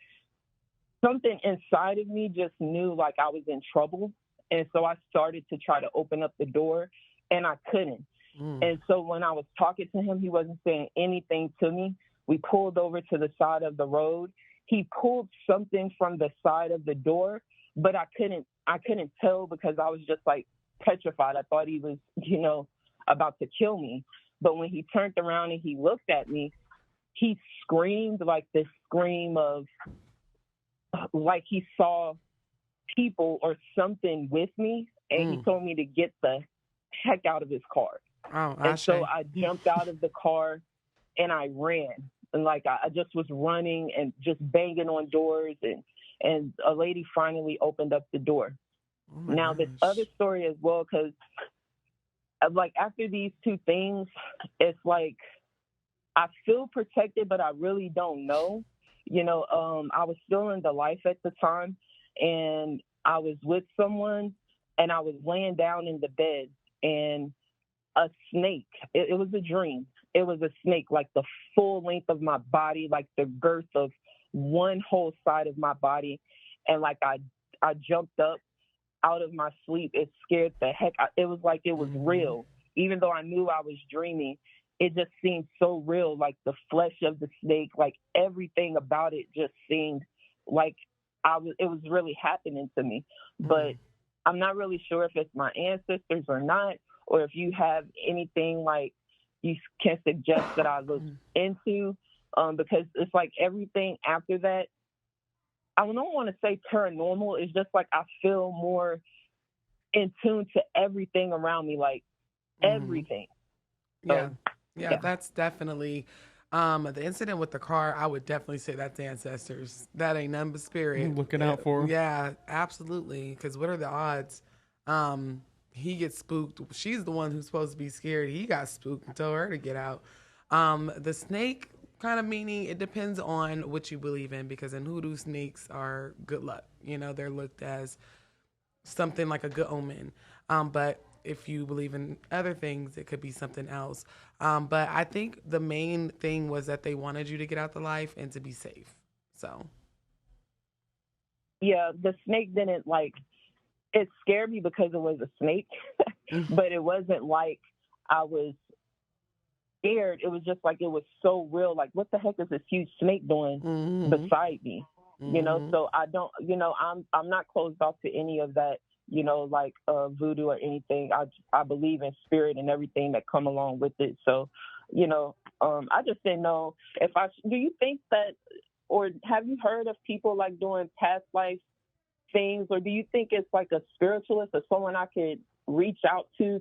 S14: Something inside of me just knew like I was in trouble. And so I started to try to open up the door and I couldn't. And so when I was talking to him, he wasn't saying anything to me. We pulled over to the side of the road. He pulled something from the side of the door, but I couldn't tell because I was just like petrified. I thought he was, about to kill me. But when he turned around and he looked at me, he screamed like this scream of like he saw people or something with me, and he told me to get the heck out of his car. And so I jumped out of the car and I ran. And like I just was running and just banging on doors, and a lady finally opened up the door. Now this other story as well, because like after these two things, it's like I feel protected, but I really don't know. I was still in the life at the time, and I was with someone, and I was laying down in the bed, and a snake, it was a dream. It was a snake, like the full length of my body, like the girth of one whole side of my body. And like I jumped up out of my sleep. It scared the heck out. It was like it was real. Even though I knew I was dreaming, it just seemed so real, like the flesh of the snake, like everything about it just seemed like it was really happening to me. But I'm not really sure if it's my ancestors or not, or if you have anything like you can suggest that I look into, because it's like everything after that, I don't want to say paranormal. It's just like I feel more in tune to everything around me, like everything.
S4: Yeah, that's definitely the incident with the car. I would definitely say that's ancestors. That ain't none but spirit.
S1: Looking out for him.
S4: Yeah, absolutely. Because what are the odds? He gets spooked. She's the one who's supposed to be scared. He got spooked and told her to get out. The snake kind of meaning, it depends on what you believe in, because in hoodoo, snakes are good luck. They're looked as something like a good omen. But if you believe in other things, it could be something else. But I think the main thing was that they wanted you to get out the life and to be safe. So.
S14: Yeah, the snake didn't it scared me because it was a snake, but it wasn't like I was scared. It was just like it was so real. Like, what the heck is this huge snake doing beside me? So I don't, I'm not closed off to any of that, voodoo or anything. I believe in spirit and everything that come along with it. So, I just didn't know do you think that, or have you heard of people like doing past life things, or do you think it's like a spiritualist or someone I could reach out to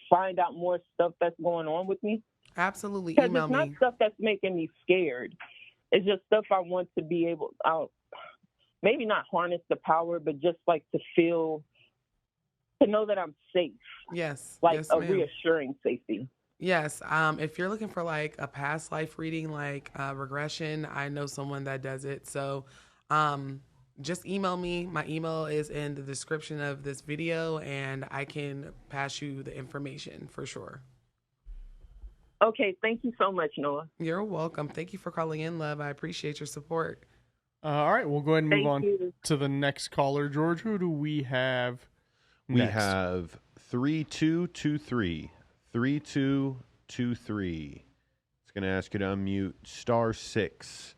S14: find out more stuff that's going on with me?
S4: Absolutely.
S14: Because
S4: Email
S14: it's not stuff that's making me scared. It's just stuff I want to be able, maybe not harness the power, but just like to know that I'm safe.
S4: Yes.
S14: Like
S4: yes,
S14: a
S4: ma'am.
S14: reassuring safety.
S4: Yes. If you're looking for like a past life reading, like regression, I know someone that does it. So, just email me. My email is in the description of this video, and I can pass you the information for sure.
S14: Okay. Thank you so much, Noah.
S4: You're welcome. Thank you for calling in, love. I appreciate your support.
S1: All right. We'll go ahead and move on
S14: you.
S1: to the next caller. George, who do we have next?
S3: We have 3223. 3223. It's going to ask you to unmute *6.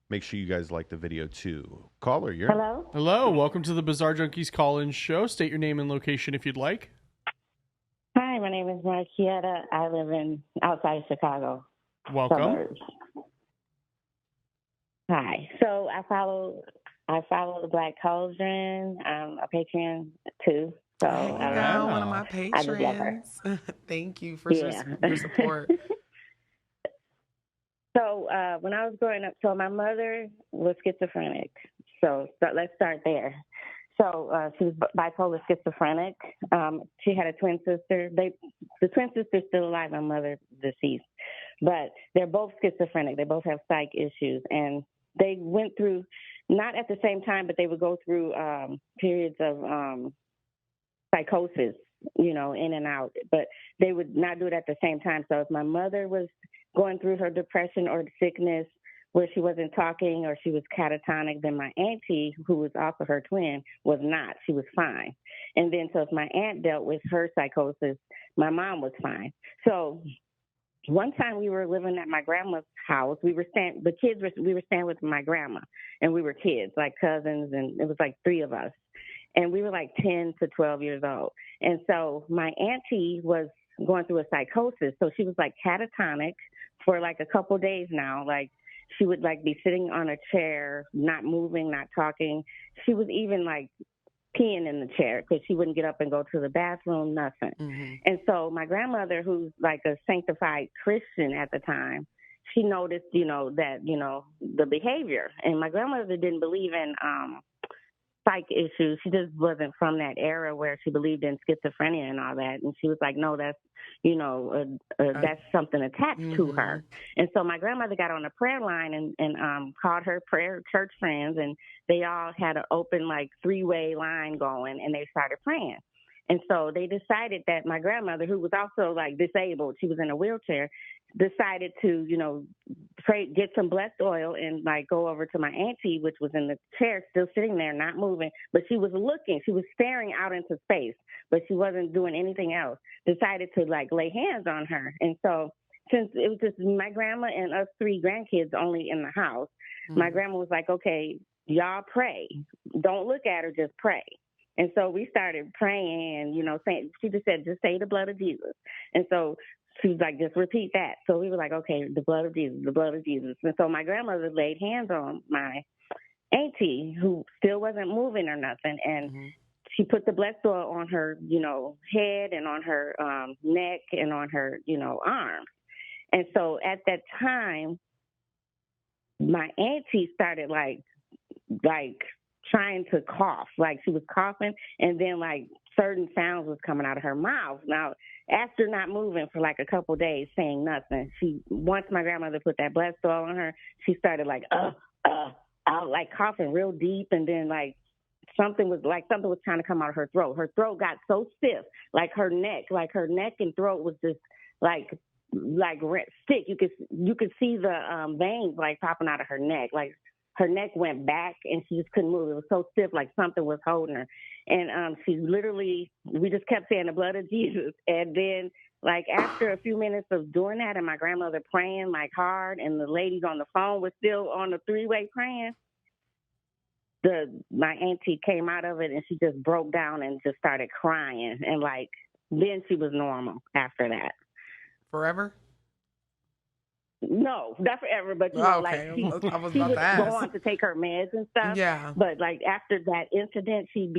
S3: Make sure you guys like the video too. Caller, you're
S10: Hello?
S1: Hello. Welcome to the Bizarre Junkies call-in show. State your name and location if you'd like.
S10: Hi, my name is Marquietta. I live outside of Chicago.
S1: Welcome.
S10: Suburbs. Hi. So I follow the Black Cauldron. I'm a Patreon too. So
S4: There you go, one of my
S10: I just love her.
S4: patrons. Thank you for your support.
S10: So when I was growing up, so my mother was schizophrenic. So let's start there. So she was bipolar schizophrenic. She had a twin sister. The twin sister's still alive. My mother deceased, but they're both schizophrenic. They both have psych issues, and they went through, not at the same time, but they would go through periods of psychosis, in and out. But they would not do it at the same time. So if my mother was going through her depression or sickness where she wasn't talking or she was catatonic, then my auntie, who was also her twin, was not. She was fine. And then so if my aunt dealt with her psychosis, my mom was fine. So one time we were living at my grandma's house. We were staying with my grandma, and we were kids, like cousins, and it was like 3 of us. And we were like 10 to 12 years old. And so my auntie was going through a psychosis. So she was like catatonic for like a couple days now. Like she would like be sitting on a chair, not moving, not talking. She was even like peeing in the chair because she wouldn't get up and go to the bathroom, nothing. Mm-hmm. And so my grandmother, who's like a sanctified Christian at the time, she noticed, that, the behavior. And my grandmother didn't believe in psych issues. She just wasn't from that era where she believed in schizophrenia and all that. And she was like, no, that's, that's something attached to her. And so my grandmother got on a prayer line and called her prayer church friends, and they all had an open, like, 3-way line going, and they started praying. And so they decided that my grandmother, who was also like disabled, she was in a wheelchair, decided to, pray, get some blessed oil and like go over to my auntie, which was in the chair, still sitting there, not moving. But she was looking, she was staring out into space, but she wasn't doing anything else. Decided to like lay hands on her. And so since it was just my grandma and us 3 grandkids only in the house, my grandma was like, okay, y'all pray. Don't look at her, just pray. And so we started praying, saying, she just said, just say the blood of Jesus. And so she was like, just repeat that. So we were like, okay, the blood of Jesus, the blood of Jesus. And so my grandmother laid hands on my auntie, who still wasn't moving or nothing. And she put the blessed oil on her, head and on her neck and on her, arms. And so at that time, my auntie started like trying to cough, like she was coughing, and then like certain sounds was coming out of her mouth. Now, after not moving for like a couple days, saying nothing, once my grandmother put that blessed oil on her, she started like out, like coughing real deep, and then like something was trying to come out of her throat. Her throat got so stiff, like her neck and throat was just like stick. You could see the veins like popping out of her neck, like her neck went back and she just couldn't move. It was so stiff, like something was holding her. And we just kept saying the blood of Jesus. And then like after a few minutes of doing that and my grandmother praying like hard and the ladies on the phone were still on the 3-way praying, my auntie came out of it and she just broke down and just started crying. And like, then she was normal after that.
S4: Forever?
S10: No, not forever, but
S4: okay.
S10: she
S4: I was
S10: she
S4: about
S10: would
S4: to ask.
S10: go on to take her meds and stuff.
S4: Yeah.
S10: But like after that incident, she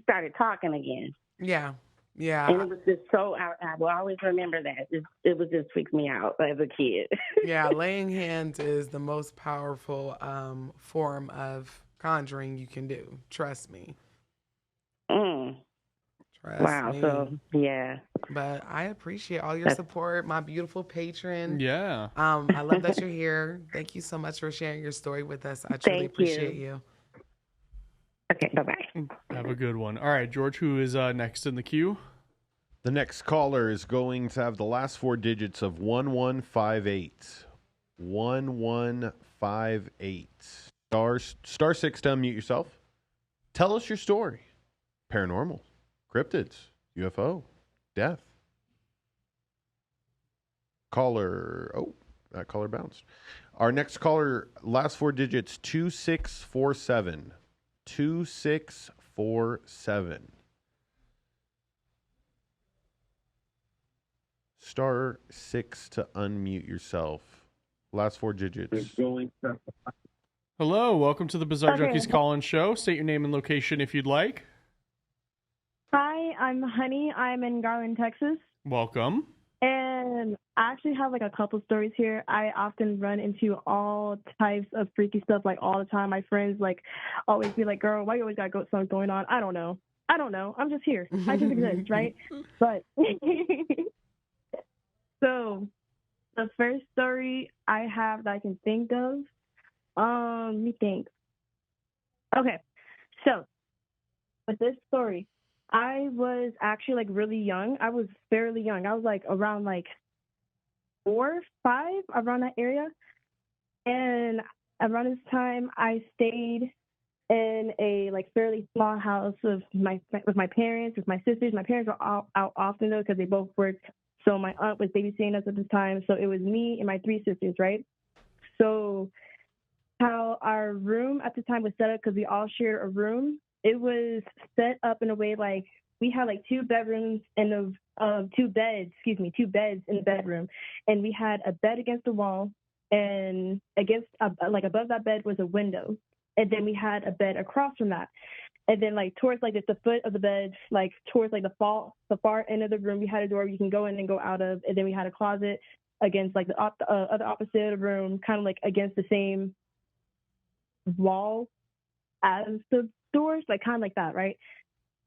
S10: started talking again.
S4: Yeah. Yeah.
S10: And it was just so, I will always remember that. It was just freaked me out as a kid.
S4: Yeah, laying hands is the most powerful form of conjuring you can do. Trust me. Trust me.
S10: So, yeah.
S4: But I appreciate all your support, my beautiful patron.
S1: Yeah.
S4: I love that you're here. Thank you so much for sharing your story with us. I truly appreciate you.
S10: Okay, bye-bye.
S1: Have a good one. All right, George, who is next in the queue?
S3: The next caller is going to have the last 4 digits of 1158. 1158. Star 6 to unmute yourself. Tell us your story. Paranormal, cryptids, UFO, death. Caller. Oh, that caller bounced. Our next caller, last 4 digits, 2647. 2647. Star 6 to unmute yourself. Last 4 digits.
S1: Hello, welcome to the Bizarre Junkies call-in show. State your name and location if you'd like.
S15: Hi, I'm Honey. I'm in Garland, Texas.
S1: Welcome.
S15: And I actually have like a couple stories here. I often run into all types of freaky stuff like all the time. My friends like always be like, girl, why you always got something going on? I don't know. I'm just here. I just exist, right? But so the first story I have that I can think of, let me think. Okay. So with this story, I was actually like really young. I was fairly young. I was like around like 4, 5, around that area. And around this time, I stayed in a like fairly small house with my parents, with my sisters. My parents were out often though because they both worked. So my aunt was babysitting us at this time. So it was me and my 3 sisters, right? So how our room at the time was set up, because we all shared a room, it was set up in a way like we had like 2 bedrooms and 2 beds in the bedroom, and we had a bed against the wall, and against like above that bed was a window, and then we had a bed across from that, and then like towards like the foot of the bed, like towards like the far end of the room, we had a door you can go in and go out of, and then we had a closet against like the other opposite of the room, kind of like against the same wall as the doors, like kind of like that, right?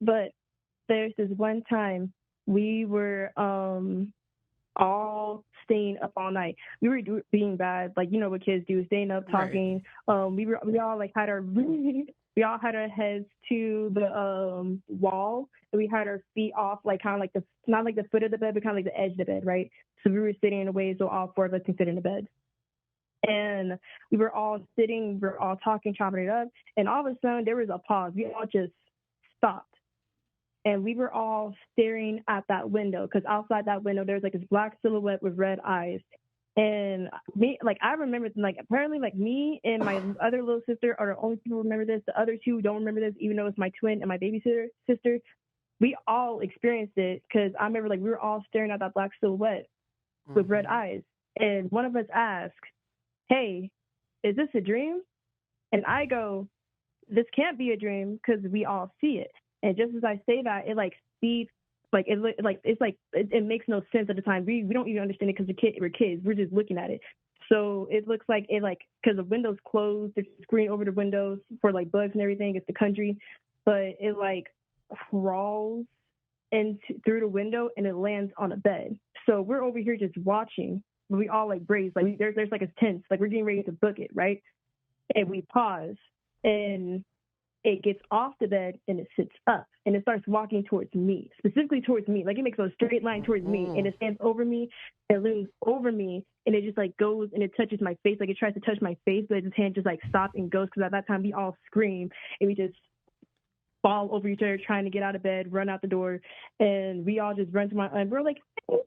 S15: But there's this one time we were all staying up all night. We were being bad, like you know what kids do, staying up talking. Right. We all like had our we all had our heads to the wall, and we had our feet off, like kind of like not like the foot of the bed, but kind of like the edge of the bed, right? So we were sitting in a way so all 4 of us can fit in the bed. And we were all sitting, we were all talking, chopping it up, and all of a sudden there was a pause. We all just stopped. And we were all staring at that window, because outside that window there was like this black silhouette with red eyes. And me, like I remember, like apparently like me and my other little sister are the only people who remember this. The other 2 don't remember this, even though it's my twin and my babysitter sister. We all experienced it, because I remember like we were all staring at that black silhouette with red eyes. And one of us asked, hey, is this a dream? And I go, this can't be a dream, because we all see it. And just as I say that, it like speaks, like it makes no sense at the time. We don't even understand it, because we're kids. We're just looking at it. So it looks like it, like, because the window's closed, there's a screen over the windows for like bugs and everything. It's the country, but it like crawls through the window and it lands on a bed. So we're over here just watching. We all like brace, like there's like a tense, like we're getting ready to book it, right? And we pause, and it gets off the bed and it sits up, and it starts walking towards me, specifically towards me. Like it makes a straight line towards me, and it stands over me, and leans over me, and it just like goes and it touches my face, like it tries to touch my face, but its hand just like stops and goes, because at that time we all scream and we just fall over each other trying to get out of bed, run out the door, and we all just run to my aunt. We're like, hey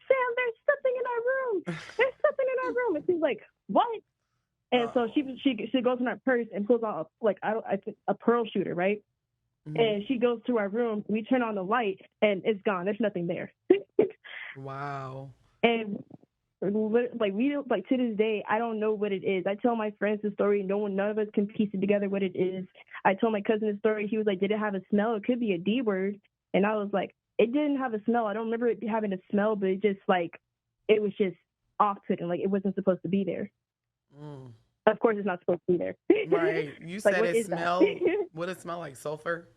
S15: Sam, there's something in our room. There's something in our room. And she's like, what? And so she goes in her purse and pulls out like I think a pearl shooter, right? Mm-hmm. And she goes to our room. We turn on the light, and it's gone. There's nothing there.
S4: Wow.
S15: And like we don't, like to this day, I don't know what it is. I tell my friends the story. None of us can piece it together what it is. I told my cousin the story. He was like, did it have a smell? It could be a D word. And I was like, it didn't have a smell. I don't remember it having a smell, but it just like, it was just off-putting. Like it wasn't supposed to be there. Mm. Of course, it's not supposed to be there.
S4: Right. You said it smelled. Would it smell like sulfur?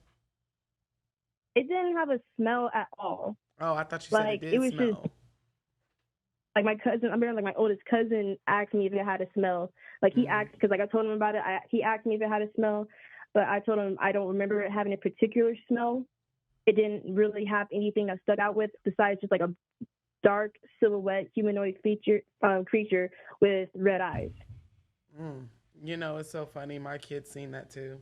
S15: It didn't have a smell at all.
S4: Oh, I thought you said it did
S15: was
S4: smell.
S15: Just, like my cousin, I remember like my oldest cousin asked me if it had a smell. Like he asked, because like I told him about it. He asked me if it had a smell, but I told him I don't remember it having a particular smell. It didn't really have anything that stuck out with besides just like a dark silhouette humanoid creature with red eyes.
S4: You know, it's so funny. My kid's seen that too.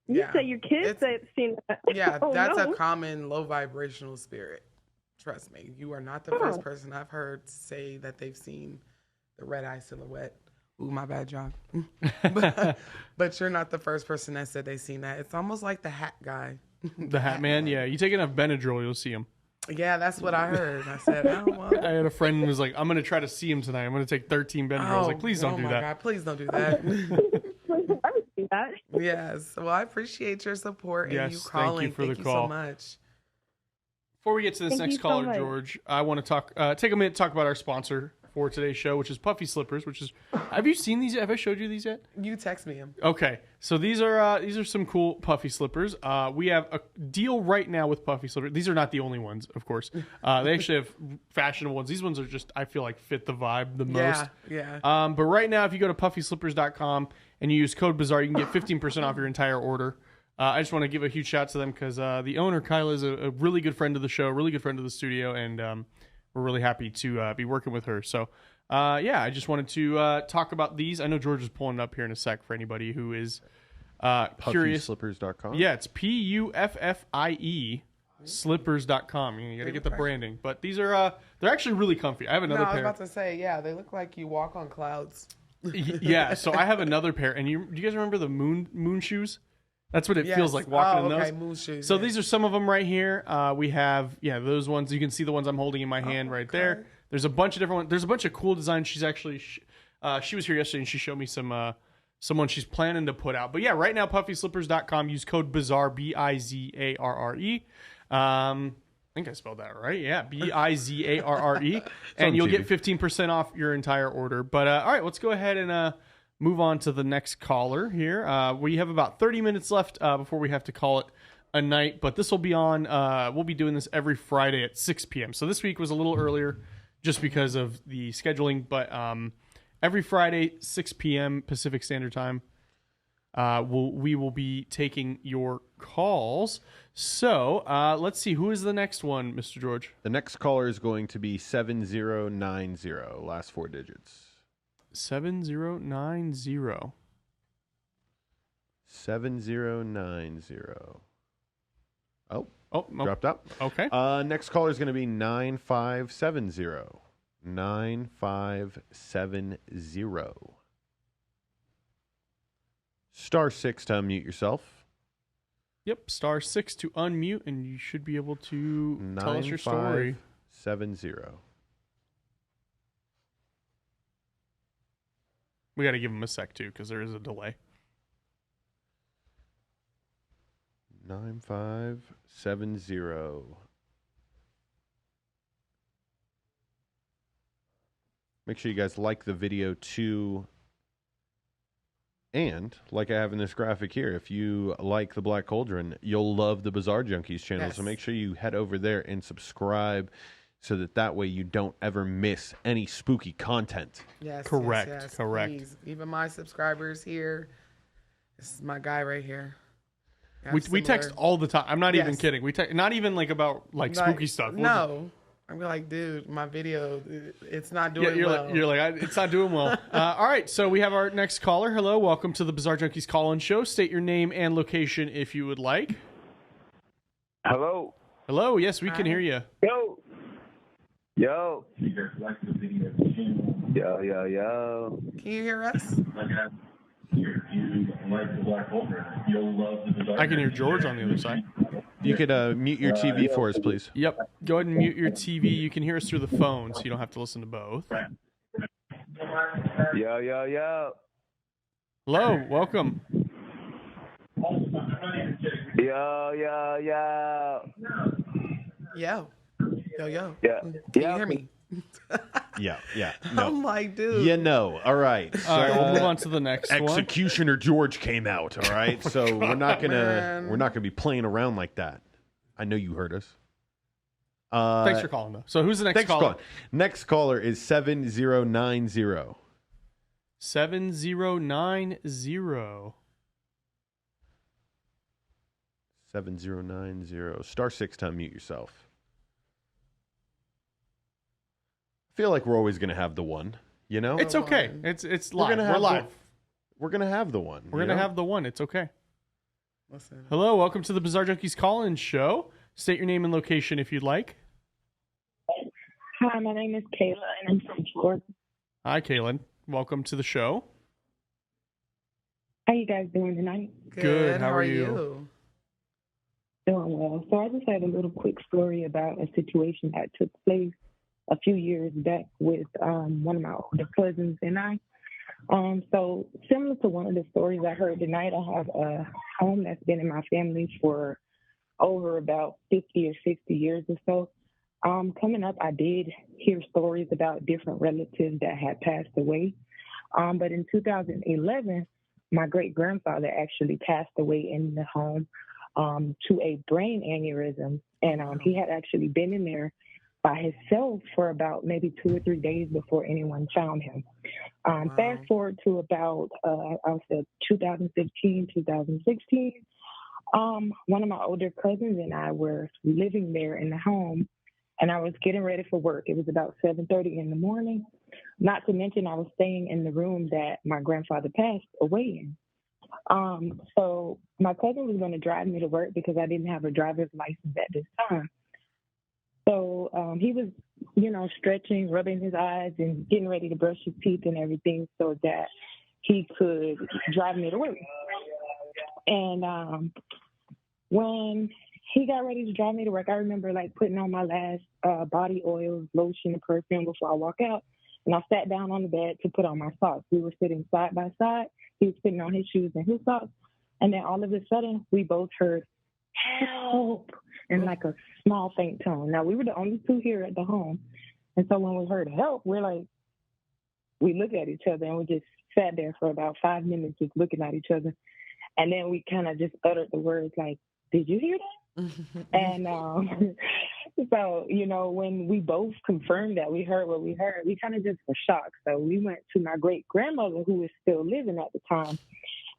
S15: You said your kids have seen that.
S4: Yeah, that's a common low vibrational spirit. Trust me, you are not the first person I've heard say that they've seen the red eye silhouette. Ooh, my bad, John. but you're not the first person that said they've seen that. It's almost like the hat guy.
S1: The hat man, yeah. You take enough Benadryl, you'll see him.
S4: Yeah, that's what I heard. I said, oh, well.
S1: I had a friend who was like, I'm going to try to see him tonight. I'm going to take 13 Benadryl. I was like, please don't do that.
S4: Oh, my God, please don't do that.
S15: do that.
S4: Yes. Well, I appreciate your support and
S1: Yes,
S4: you calling.
S1: thank you for the
S4: so
S1: call.
S4: much.
S1: Before we get to this
S15: Thank
S1: next
S15: you so
S1: caller,
S15: much.
S1: George, I want to take a minute to talk about our sponsor for today's show, which is Puffy Slippers. Have you seen these? Have I showed you these yet?
S4: You text me them.
S1: Okay, so these are some cool Puffy Slippers. We have a deal right now with Puffy Slippers. These are not the only ones, of course. They actually have fashionable ones. These ones are just, I feel like, fit the vibe the most.
S4: Yeah.
S1: But right now, if you go to puffyslippers.com and you use code BAZAAR, you can get 15% off your entire order. I just want to give a huge shout out to them because the owner, Kyla, is a really good friend of the show, really good friend of the studio, and we're really happy to be working with her. So, I just wanted to talk about these. I know George is pulling it up here in a sec for anybody who is curious.
S3: Puffyslippers.com?
S1: Yeah, it's PUFFIE slippers.com. You got to get the branding. But these are, they're actually really comfy. I have another
S4: I was
S1: pair.
S4: about to say, yeah, they look like you walk on clouds.
S1: Yeah, so I have another pair. And do you guys remember the moon shoes? That's what it feels like walking in those.
S4: Moon shoes,
S1: so these are some of them right here. We have, those ones. You can see the ones I'm holding in my hand right there. There's a bunch of different ones. There's a bunch of cool designs. She's actually, she was here yesterday and she showed me someone she's planning to put out. But yeah, right now, puffyslippers.com. Use code BAZAAR, BIZARRE. I think I spelled that right. Yeah, BIZARRE. And you'll get 15% off your entire order. But all right, let's go ahead and move on to the next caller here. We have about 30 minutes left before we have to call it a night, but this will be on, we'll be doing this every Friday at 6 p.m. So this week was a little earlier just because of the scheduling, but every Friday, 6 p.m. Pacific Standard Time, we will be taking your calls. So let's see, who is the next one, Mr. George?
S3: The next caller is going to be 7090, last four digits.
S1: 7090.
S3: 7090. Oh,
S1: no.
S3: Dropped out.
S1: Okay.
S3: Next caller is going to be 9570. 9570. *6 to unmute yourself.
S1: Yep, *6 to unmute, and you should be able to tell us your story.
S3: 9570.
S1: We got to give him a sec, too, because there is a delay.
S3: 9570. Make sure you guys like the video, too. And, like I have in this graphic here, if you like the Black Cauldron, you'll love the Bizarre Junkies channel.
S4: Yes.
S3: So make sure you head over there and subscribe so that way you don't ever miss any spooky content.
S4: Yes.
S1: Correct.
S4: Yes, yes,
S1: Correct.
S4: please. Even my subscribers here. This is my guy right here.
S1: We text all the time. I'm not even kidding. We text, not even like about spooky stuff.
S4: No. I'm like, dude, my video, it's not doing well.
S1: You're like, it's not doing well. All right, so we have our next caller. Hello, welcome to the Bizarre Junkies call-in show. State your name and location if you would like.
S16: Hello.
S1: Hello, yes, we can hear you.
S16: Yo. Yo. Yo, yo, yo.
S4: Can you hear us?
S1: I can hear George on the other side.
S3: You could mute your TV for us, please.
S1: Yep. Go ahead and mute your TV. You can hear us through the phone, so you don't have to listen to both.
S16: Yo, yo, yo.
S1: Hello, welcome.
S16: Yo, yo, yo.
S4: Yo. Yo, yo.
S16: Yeah.
S4: Can you hear me?
S3: Yeah. No.
S4: I'm like, dude.
S3: Yeah, no. All right.
S1: All right, we'll move on to the next one.
S3: Executioner George came out. All right.
S1: Oh,
S3: So
S1: God,
S3: we're not gonna be playing around like that. I know you heard us.
S1: Thanks for calling, though. So who's the next caller?
S3: Next caller is 7090.
S1: 7090.
S3: 7090. *6 to unmute yourself. I feel like we're always going to have the one, you know?
S1: It's okay. It's live. We're live.
S3: We're going to have the one.
S1: We're going to have the one. It's okay.
S4: Listen.
S1: Hello, welcome to the Bizarre Junkies call-in show. State your name and location if you'd like.
S17: Hi, my name is Kayla, and I'm from Florida.
S1: Hi, Kaylin. Welcome to the show.
S17: How you guys doing tonight?
S1: Good. How are you?
S17: Doing well. So I just had a little quick story about a situation that took place a few years back with one of my older cousins and I. So similar to one of the stories I heard tonight, I have a home that's been in my family for over about 50 or 60 years or so. Coming up, I did hear stories about different relatives that had passed away. But in 2011, my great grandfather actually passed away in the home to a brain aneurysm. And he had actually been in there by himself for about maybe 2 or 3 days before anyone found him. Fast forward to about, I would say 2015, 2016. One of my older cousins and I were living there in the home, and I was getting ready for work. It was about 7:30 in the morning. Not to mention, I was staying in the room that my grandfather passed away in. So my cousin was going to drive me to work because I didn't have a driver's license at this time. So he was, stretching, rubbing his eyes, and getting ready to brush his teeth and everything so that he could drive me to work. And when he got ready to drive me to work, I remember putting on my last body oil, lotion, and perfume before I walk out. And I sat down on the bed to put on my socks. We were sitting side by side. He was putting on his shoes and his socks. And then all of a sudden, we both heard, "Help!" in a small, faint tone. Now, we were the only two here at the home. And so when we heard help, we looked at each other and we just sat there for about 5 minutes just looking at each other. And then we kind of just uttered the words "Did you hear that?" And so, when we both confirmed that we heard what we heard, we kind of just were shocked. So we went to my great-grandmother, who was still living at the time,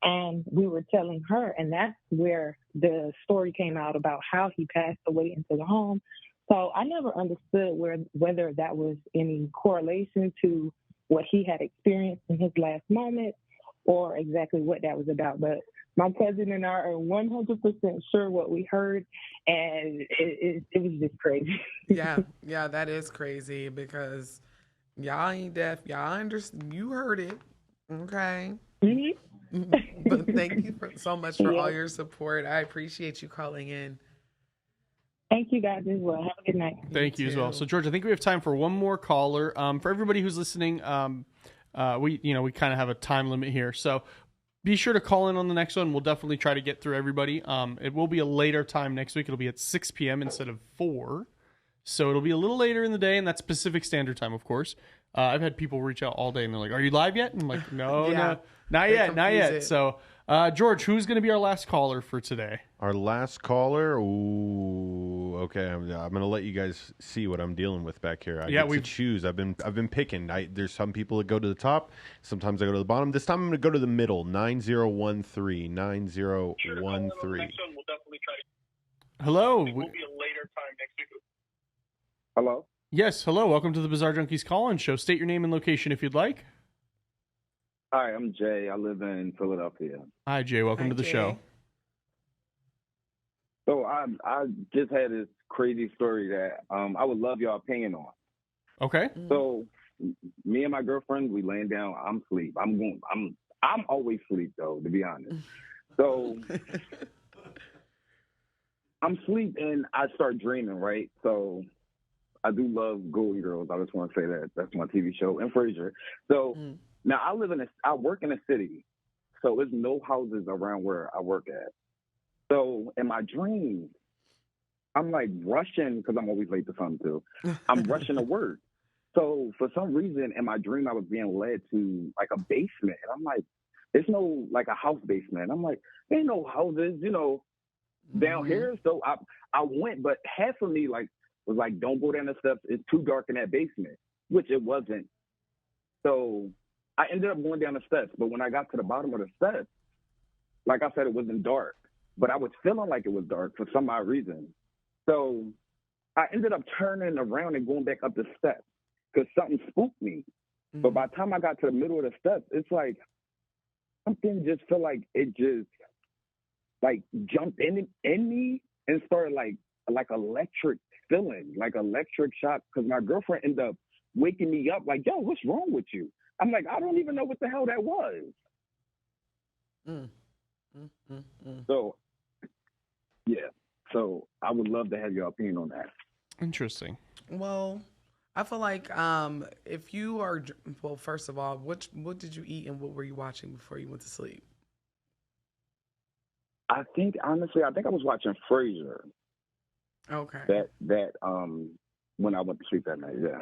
S17: and we were telling her, and that's where the story came out about how he passed away into the home. So I never understood whether that was any correlation to what he had experienced in his last moment or exactly what that was about. But my cousin and I are 100% sure what we heard, and it was just crazy.
S4: Yeah, that is crazy because y'all ain't deaf. Y'all understand. You heard it, okay?
S17: Mm-hmm.
S4: But thank you so much for all your support. I appreciate you calling in.
S17: Thank you guys as well. Have a good night.
S1: Thank you as well. So, George, I think we have time for one more caller. For everybody who's listening, we kind of have a time limit here, so be sure to call in on the next one. We'll definitely try to get through everybody. It will be a later time next week. It'll be at 6 p.m. instead of 4. So it'll be a little later in the day, and that's Pacific Standard Time, of course. I've had people reach out all day, and they're like, "Are you live yet?" And I'm like, no, not yet. So, George, who's going to be our last caller for today?
S3: Our last caller? Ooh, okay. I'm going to let you guys see what I'm dealing with back here. I get to choose. I've been picking. There's some people that go to the top. Sometimes I go to the bottom. This time I'm going to go to the middle. 9013. 9013.
S1: Hello.
S18: It will be a later time next week.
S12: Hello?
S1: Yes, hello. Welcome to the Bizarre Junkies call-in show. State your name and location if you'd like.
S18: Hi, I'm Jay. I live in Philadelphia.
S1: Hi, Jay. Welcome to the show.
S18: So I just had this crazy story that I would love your opinion on.
S1: Okay.
S18: So me and my girlfriend, we laying down. I'm asleep. I'm always asleep though, to be honest. So I'm asleep and I start dreaming, right? So I do love Golden Girls. I just want to say that that's my TV show, and Frasier. So now I work in a city, so there's no houses around where I work at. So in my dreams, I'm rushing because I'm always late to something too. I'm rushing to work. So for some reason in my dream, I was being led to a basement, and I'm like, there's no a house basement. I'm like, there ain't no houses, down here. So I went, but half of me was like, don't go down the steps. It's too dark in that basement, which it wasn't. So I ended up going down the steps. But when I got to the bottom of the steps, like I said, it wasn't dark. But I was feeling like it was dark for some odd reason. So I ended up turning around and going back up the steps because something spooked me. But by the time I got to the middle of the steps, it's like something just felt like it just jumped in me and started like electric feeling, like electric shock, because my girlfriend ended up waking me up like, yo, what's wrong with you? I'm like, I don't even know what the hell that was. So, yeah. So I would love to have your opinion on that.
S1: Interesting.
S4: Well, I feel like if you are, well, first of all, what did you eat and what were you watching before you went to sleep?
S18: I think honestly, I was watching Frasier.
S4: Okay.
S18: That when I went to sleep that night. Yeah.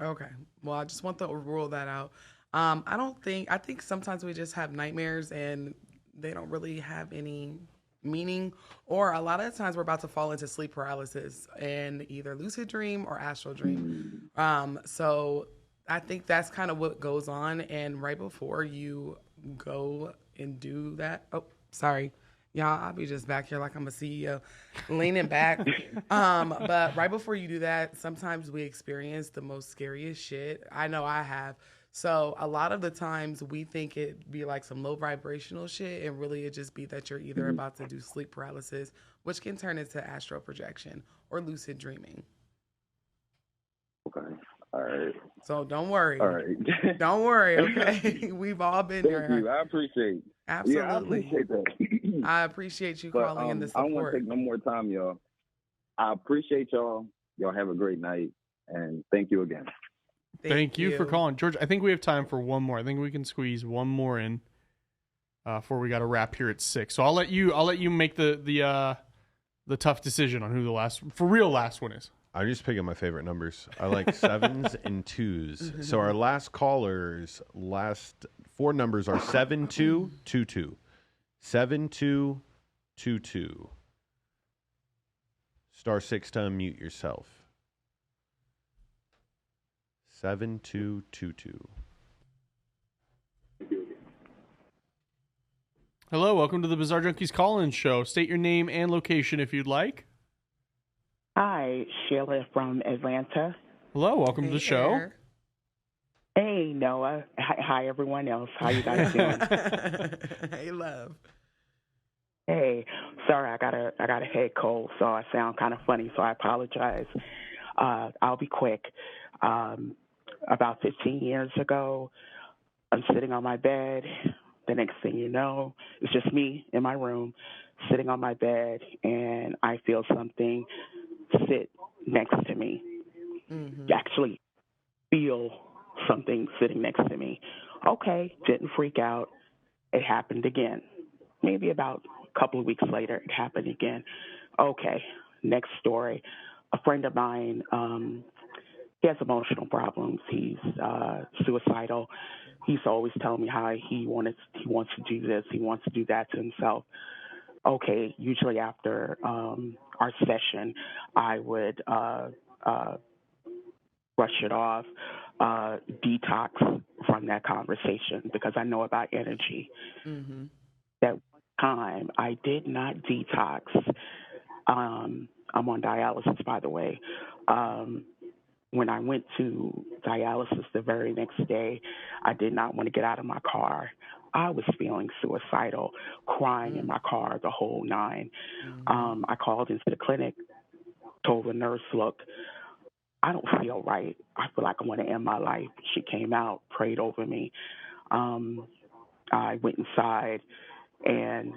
S4: Okay. Well, I just want to rule that out. I think sometimes we just have nightmares and they don't really have any meaning, or a lot of the times we're about to fall into sleep paralysis and either lucid dream or astral dream. So I think that's kind of what goes on. And right before you go and do that, oh, sorry. Y'all, I'll be just back here like I'm a CEO, leaning back. But right before you do that, sometimes we experience the most scariest shit. I know I have. So a lot of the times we think it'd be like some low vibrational shit, and really it just be that you're either about to do sleep paralysis, which can turn into astral projection or lucid dreaming.
S18: Okay. All right.
S4: So don't worry.
S18: All right.
S4: Don't worry, okay? We've all been there.
S18: Thank you. I appreciate it.
S4: Absolutely.
S18: Yeah, I appreciate that.
S4: I appreciate you
S18: But,
S4: calling in the
S18: I don't want
S4: support.
S18: to take no more time, y'all. I appreciate y'all. Y'all have a great night, and thank you again.
S1: Thank you for calling, George. I think we have time for one more. I think we can squeeze one more in before we got to wrap here at 6. So I'll let you make the tough decision on who the last one is.
S3: I'm just picking my favorite numbers. I like 7s and 2s. So our last caller's last 4 numbers are 7222. 7222. *6 to unmute yourself. 7222.
S1: Hello, welcome to the Bizarre Junkies call-in show. State your name and location if you'd like.
S19: Hi, Sheila from Atlanta.
S1: Hello, welcome to the show.
S19: Hey, Noah. Hi, everyone else. How you guys doing?
S4: Hey, love.
S19: Hey, sorry, I got a head cold, so I sound kind of funny, so I apologize. I'll be quick. About 15 years ago, I'm sitting on my bed. The next thing you know, it's just me in my room, sitting on my bed, and I feel something sit next to me. Actually feel something sitting next to me. Okay, didn't freak out. It happened again. Maybe about a couple of weeks later, it happened again. Okay, next story. A friend of mine, he has emotional problems. He's suicidal. He's always telling me how he wants to do this, he wants to do that to himself. Okay, usually after our session, I would brush it off, detox from that conversation because I know about energy. That time, I did not detox. I'm on dialysis, by the way. When I went to dialysis the very next day, I did not want to get out of my car. I was feeling suicidal, crying in my car the whole 9. I called into the clinic, told the nurse, look, I don't feel right. I feel like I want to end my life. She came out, prayed over me. I went inside, and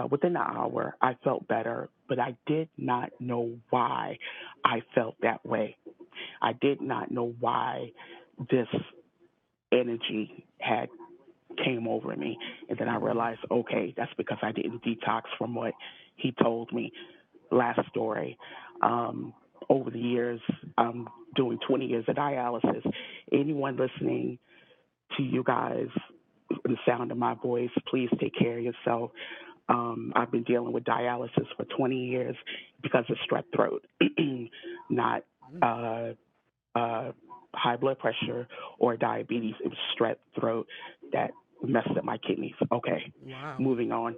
S19: within an hour, I felt better, but I did not know why I felt that way. I did not know why this energy had came over me. And then I realized, okay, that's because I didn't detox from what he told me. Last story. Over the years, I'm doing 20 years of dialysis. Anyone listening to you guys, the sound of my voice, please take care of yourself. I've been dealing with dialysis for 20 years because of strep throat, not high blood pressure or diabetes. It was strep throat that messed up my kidneys. Okay, Moving on.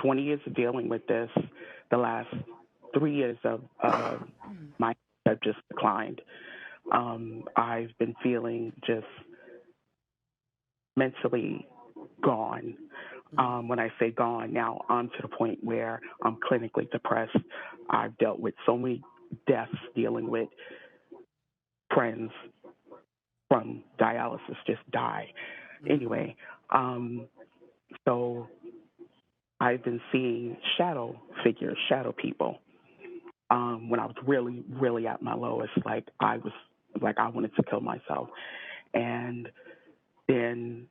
S19: 20 years of dealing with this. The last 3 years of my have just declined. I've been feeling just mentally gone. When I say gone, now I'm to the point where I'm clinically depressed. I've dealt with so many deaths dealing with friends from dialysis just die. Anyway, so I've been seeing shadow figures, shadow people. when I was really, really at my lowest, like I wanted to kill myself. And then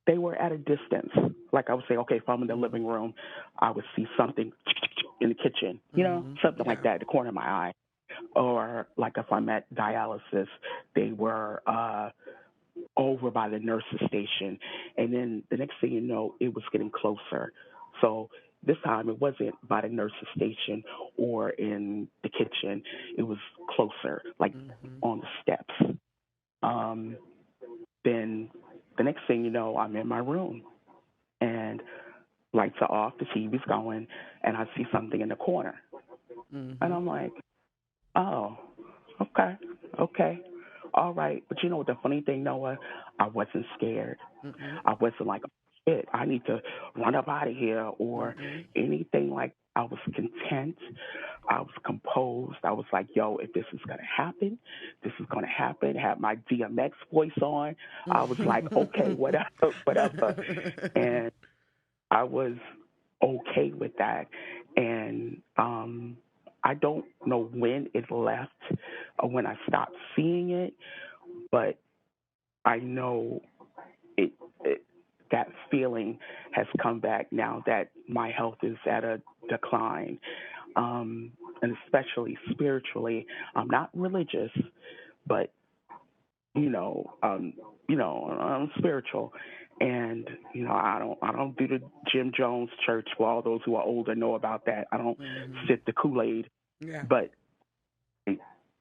S19: they were at a distance. Like I would say, okay, if I'm in the living room, I would see something in the kitchen, something like that, the corner of my eye. Or like if I'm at dialysis, they were over by the nurse's station. And then the next thing you know, it was getting closer. So this time it wasn't by the nurse's station or in the kitchen. It was closer, like on the steps. Then the next thing you know, I'm in my room and lights are off, the TV's going, and I see something in the corner. And I'm like, oh, okay. All right. But you know what the funny thing, Noah? I wasn't scared. I wasn't like, shit, I need to run up out of here or anything like I was content. I was composed. I was like, yo, if this is going to happen, this is going to happen. Have my DMX voice on. I was like, okay, whatever. And I was okay with that. And I don't know when it left or when I stopped seeing it, but I know that feeling has come back now that my health is at a decline, and especially spiritually. I'm not religious, but I'm spiritual, and I don't do the Jim Jones church. For all those who are older know about that. I don't sip the Kool-Aid, but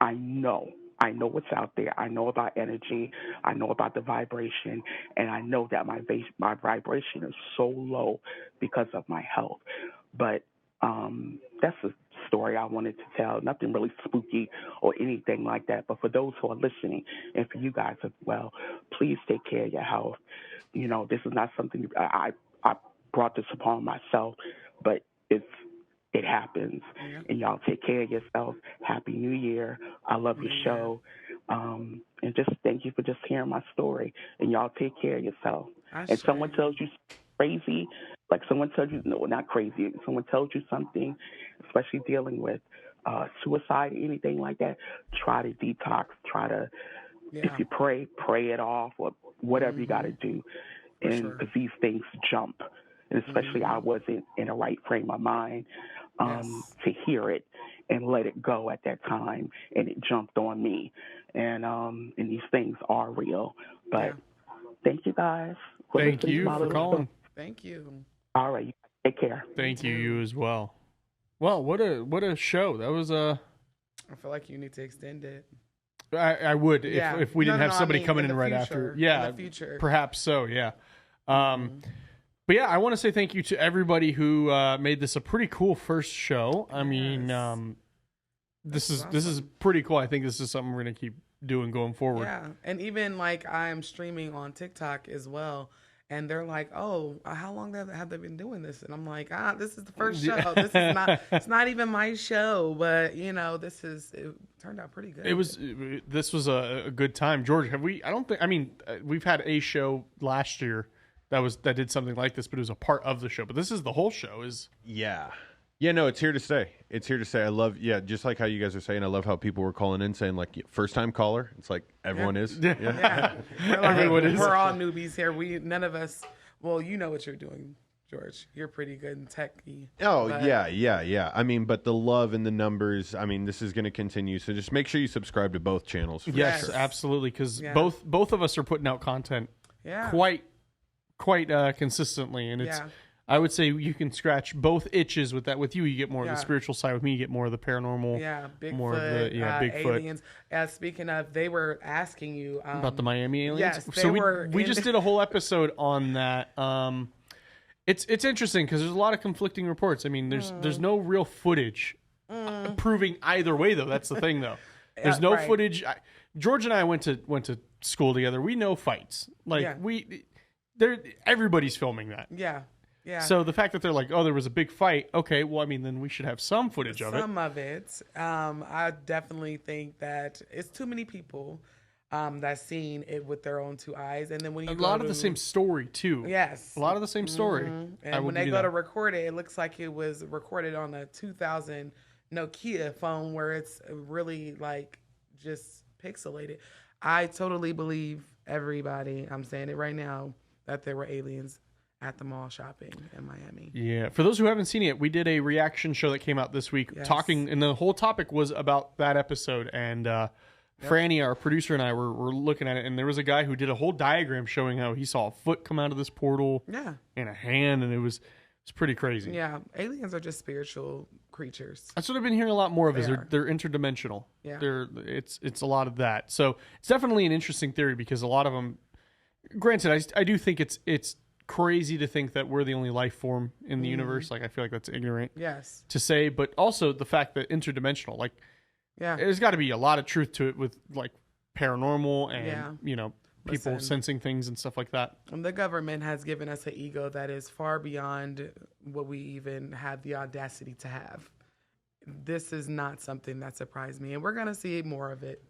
S19: I know what's out there. I know about energy. I know about the vibration, and I know that my vibration is so low because of my health. But that's a story I wanted to tell. Nothing really spooky or anything like that. But for those who are listening, and for you guys as well, please take care of your health. This is not something I brought this upon myself, but it happens. And y'all take care of yourself. Happy New Year. I love your show. And just thank you for just hearing my story. And y'all take care of yourself. And someone tells you crazy, like someone tells you, no, not crazy. If someone tells you something, especially dealing with suicide, anything like that, try to detox. Try to, if you pray it off or whatever you got to do. And because these things jump. And especially I wasn't in a right frame of mind to hear it and let it go at that time, and it jumped on me. And these things are real. But thank you guys.
S1: Thank you for calling.
S4: Thank you.
S19: All right, take care.
S1: Thank you as well. Well, what a show. That was
S4: I feel like you need to extend it.
S1: I would if we didn't have somebody coming in right after. Yeah,
S4: in the future.
S1: Perhaps so. Yeah. But yeah, I want to say thank you to everybody who made this a pretty cool first show. I mean, this is pretty cool. I think this is something we're gonna keep doing going forward.
S4: Yeah, and even like I'm streaming on TikTok as well, and they're like, "Oh, how long have they been doing this?" And I'm like, this is the first show. This is not. It's not even my show, but it turned out pretty good.
S1: This was a good time, George. We've had a show last year that did something like this, but it was a part of the show. But this is the whole show.
S3: No, it's here to stay. It's here to stay. I love, just like how you guys are saying, I love how people were calling in saying like first time caller. It's like everyone is.
S4: Yeah. Everyone is. We're all newbies here. None of us. Well, you know what you're doing, George. You're pretty good in techie.
S3: Oh, yeah. I mean, but the love and the numbers, this is going to continue. So just make sure you subscribe to both channels.
S1: Yes, sure. Absolutely. Because both of us are putting out content quite consistently. And it's, I would say you can scratch both itches with that. With you get more of the spiritual side. With me, you get more of the paranormal.
S4: Yeah, Bigfoot,
S1: more of the Bigfoot.
S4: Aliens. Speaking of, they were asking you
S1: about the Miami aliens.
S4: Yes,
S1: so we just did a whole episode on that. It's interesting because there's a lot of conflicting reports. I mean, there's no real footage proving either way, though. That's the thing, though. There's no footage. George and I went to school together. We know fights. Everybody's filming that.
S4: Yeah. Yeah.
S1: So the fact that they're like, oh, there was a big fight. Okay, well, then we should have some footage of it.
S4: Some of it. I definitely think that it's too many people that's seen it with their own two eyes. And then when you
S1: a lot of the same story, too.
S4: Yes.
S1: A lot of the same story.
S4: And when they go to record it, it looks like it was recorded on a 2000 Nokia phone where it's really like just pixelated. I totally believe everybody, I'm saying it right now, that there were aliens at the mall shopping in Miami.
S1: Yeah. For those who haven't seen it, we did a reaction show that came out this week talking, and the whole topic was about that episode. And Franny, our producer, and I were looking at it, and there was a guy who did a whole diagram showing how he saw a foot come out of this portal and a hand, and it's pretty crazy.
S4: Yeah. Aliens are just spiritual creatures.
S1: That's what I've been hearing a lot more of. They're interdimensional.
S4: Yeah.
S1: It's a lot of that. So it's definitely an interesting theory because a lot of them, granted, I do think it's crazy to think that we're the only life form in the universe. Like, I feel like that's ignorant to say, but also the fact that interdimensional, like, there's got to be a lot of truth to it with like paranormal and people sensing things and stuff like that.
S4: The government has given us an ego that is far beyond what we even have the audacity to have. This is not something that surprised me, and we're gonna see more of it.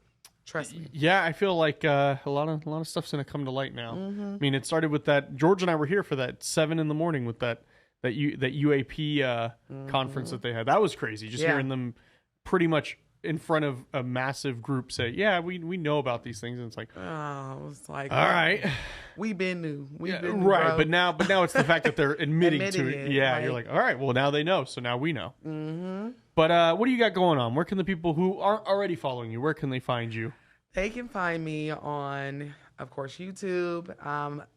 S4: Trust me.
S1: Yeah, I feel like a lot of stuff's gonna come to light now. I mean, it started with that. George and I were here for that 7 a.m. with that UAP conference that they had. That was crazy. Just hearing them pretty much in front of a massive group say, "Yeah, we know about these things," and it's like,
S4: oh, it's like,
S1: all right,
S4: we been new,
S1: right,
S4: bro.
S1: but now it's the fact that they're admitting to it. Yeah,
S4: like,
S1: you're like, all right, well now they know, so now we know. But what do you got going on? Where can the people who aren't already following you, where can they find you?
S4: They can find me on, of course, YouTube,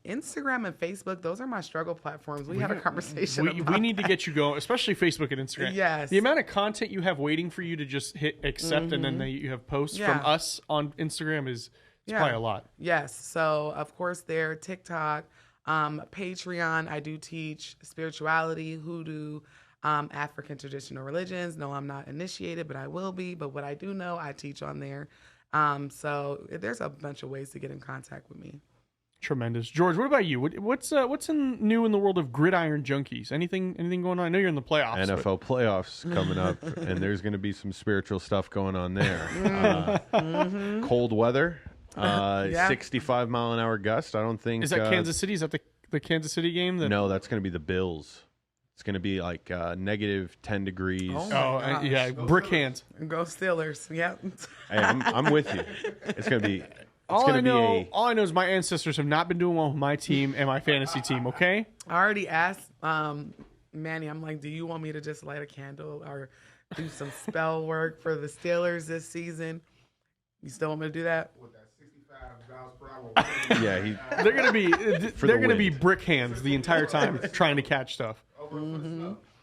S4: Instagram, and Facebook. Those are my struggle platforms. We had a conversation about
S1: we need to get you going, especially Facebook and Instagram.
S4: Yes.
S1: The amount of content you have waiting for you to just hit accept and then you have posts from us on Instagram is probably a lot.
S4: Yes. So, of course, there, TikTok, Patreon. I do teach spirituality, hoodoo, African traditional religions. No, I'm not initiated, but I will be. But what I do know, I teach on there. So there's a bunch of ways to get in contact with me.
S1: Tremendous. George, what about you? What's new in the world of Gridiron Junkies? Anything going on? I know you're in the playoffs.
S3: NFL playoffs coming up, and there's going to be some spiritual stuff going on there. Cold weather, 65-mile-an-hour gust. I don't think...
S1: Is that Kansas City? Is that the Kansas City game?
S3: No, that's going to be the Bills. It's going to be like negative 10 degrees.
S1: Yeah, brick hands.
S4: Go Steelers. Yep.
S3: Hey, I'm with you. It's going to be...
S1: All I know is my ancestors have not been doing well with my team and my fantasy team, okay?
S4: I already asked Manny, I'm like, do you want me to just light a candle or do some spell work for the Steelers this season? You still want me to do that?
S20: With that 65 miles per hour.
S3: Yeah,
S1: they're gonna be brick hands the entire time trying to catch stuff.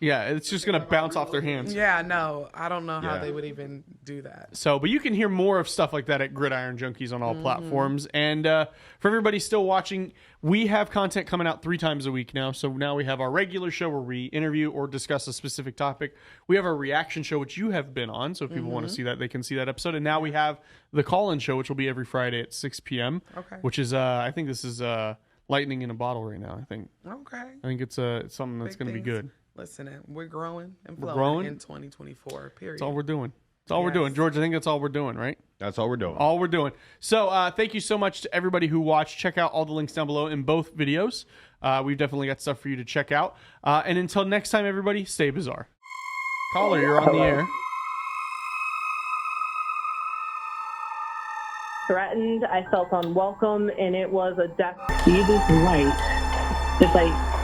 S1: Yeah, it's just going to bounce off their hands.
S4: Yeah, no, I don't know how they would even do that.
S1: So, but you can hear more of stuff like that at Gridiron Junkies on all platforms. And for everybody still watching, we have content coming out 3 times a week now. So now we have our regular show where we interview or discuss a specific topic. We have our reaction show, which you have been on. So if people want to see that, they can see that episode. And now we have the call-in show, which will be every Friday at 6 p.m.
S4: Okay.
S1: Which is, I think this is lightning in a bottle right now, I think.
S4: Okay.
S1: I think it's something that's going to be good.
S4: Listen, we're growing and flowing in 2024, period.
S1: That's all we're doing. That's all we're doing. George, I think that's all we're doing, right?
S3: That's all we're doing.
S1: All we're doing. So thank you so much to everybody who watched. Check out all the links down below in both videos. We've definitely got stuff for you to check out. And until next time, everybody, stay bizarre. Caller, you're on the air.
S2: Threatened, I felt unwelcome, and it was a death.
S13: See this light. It's like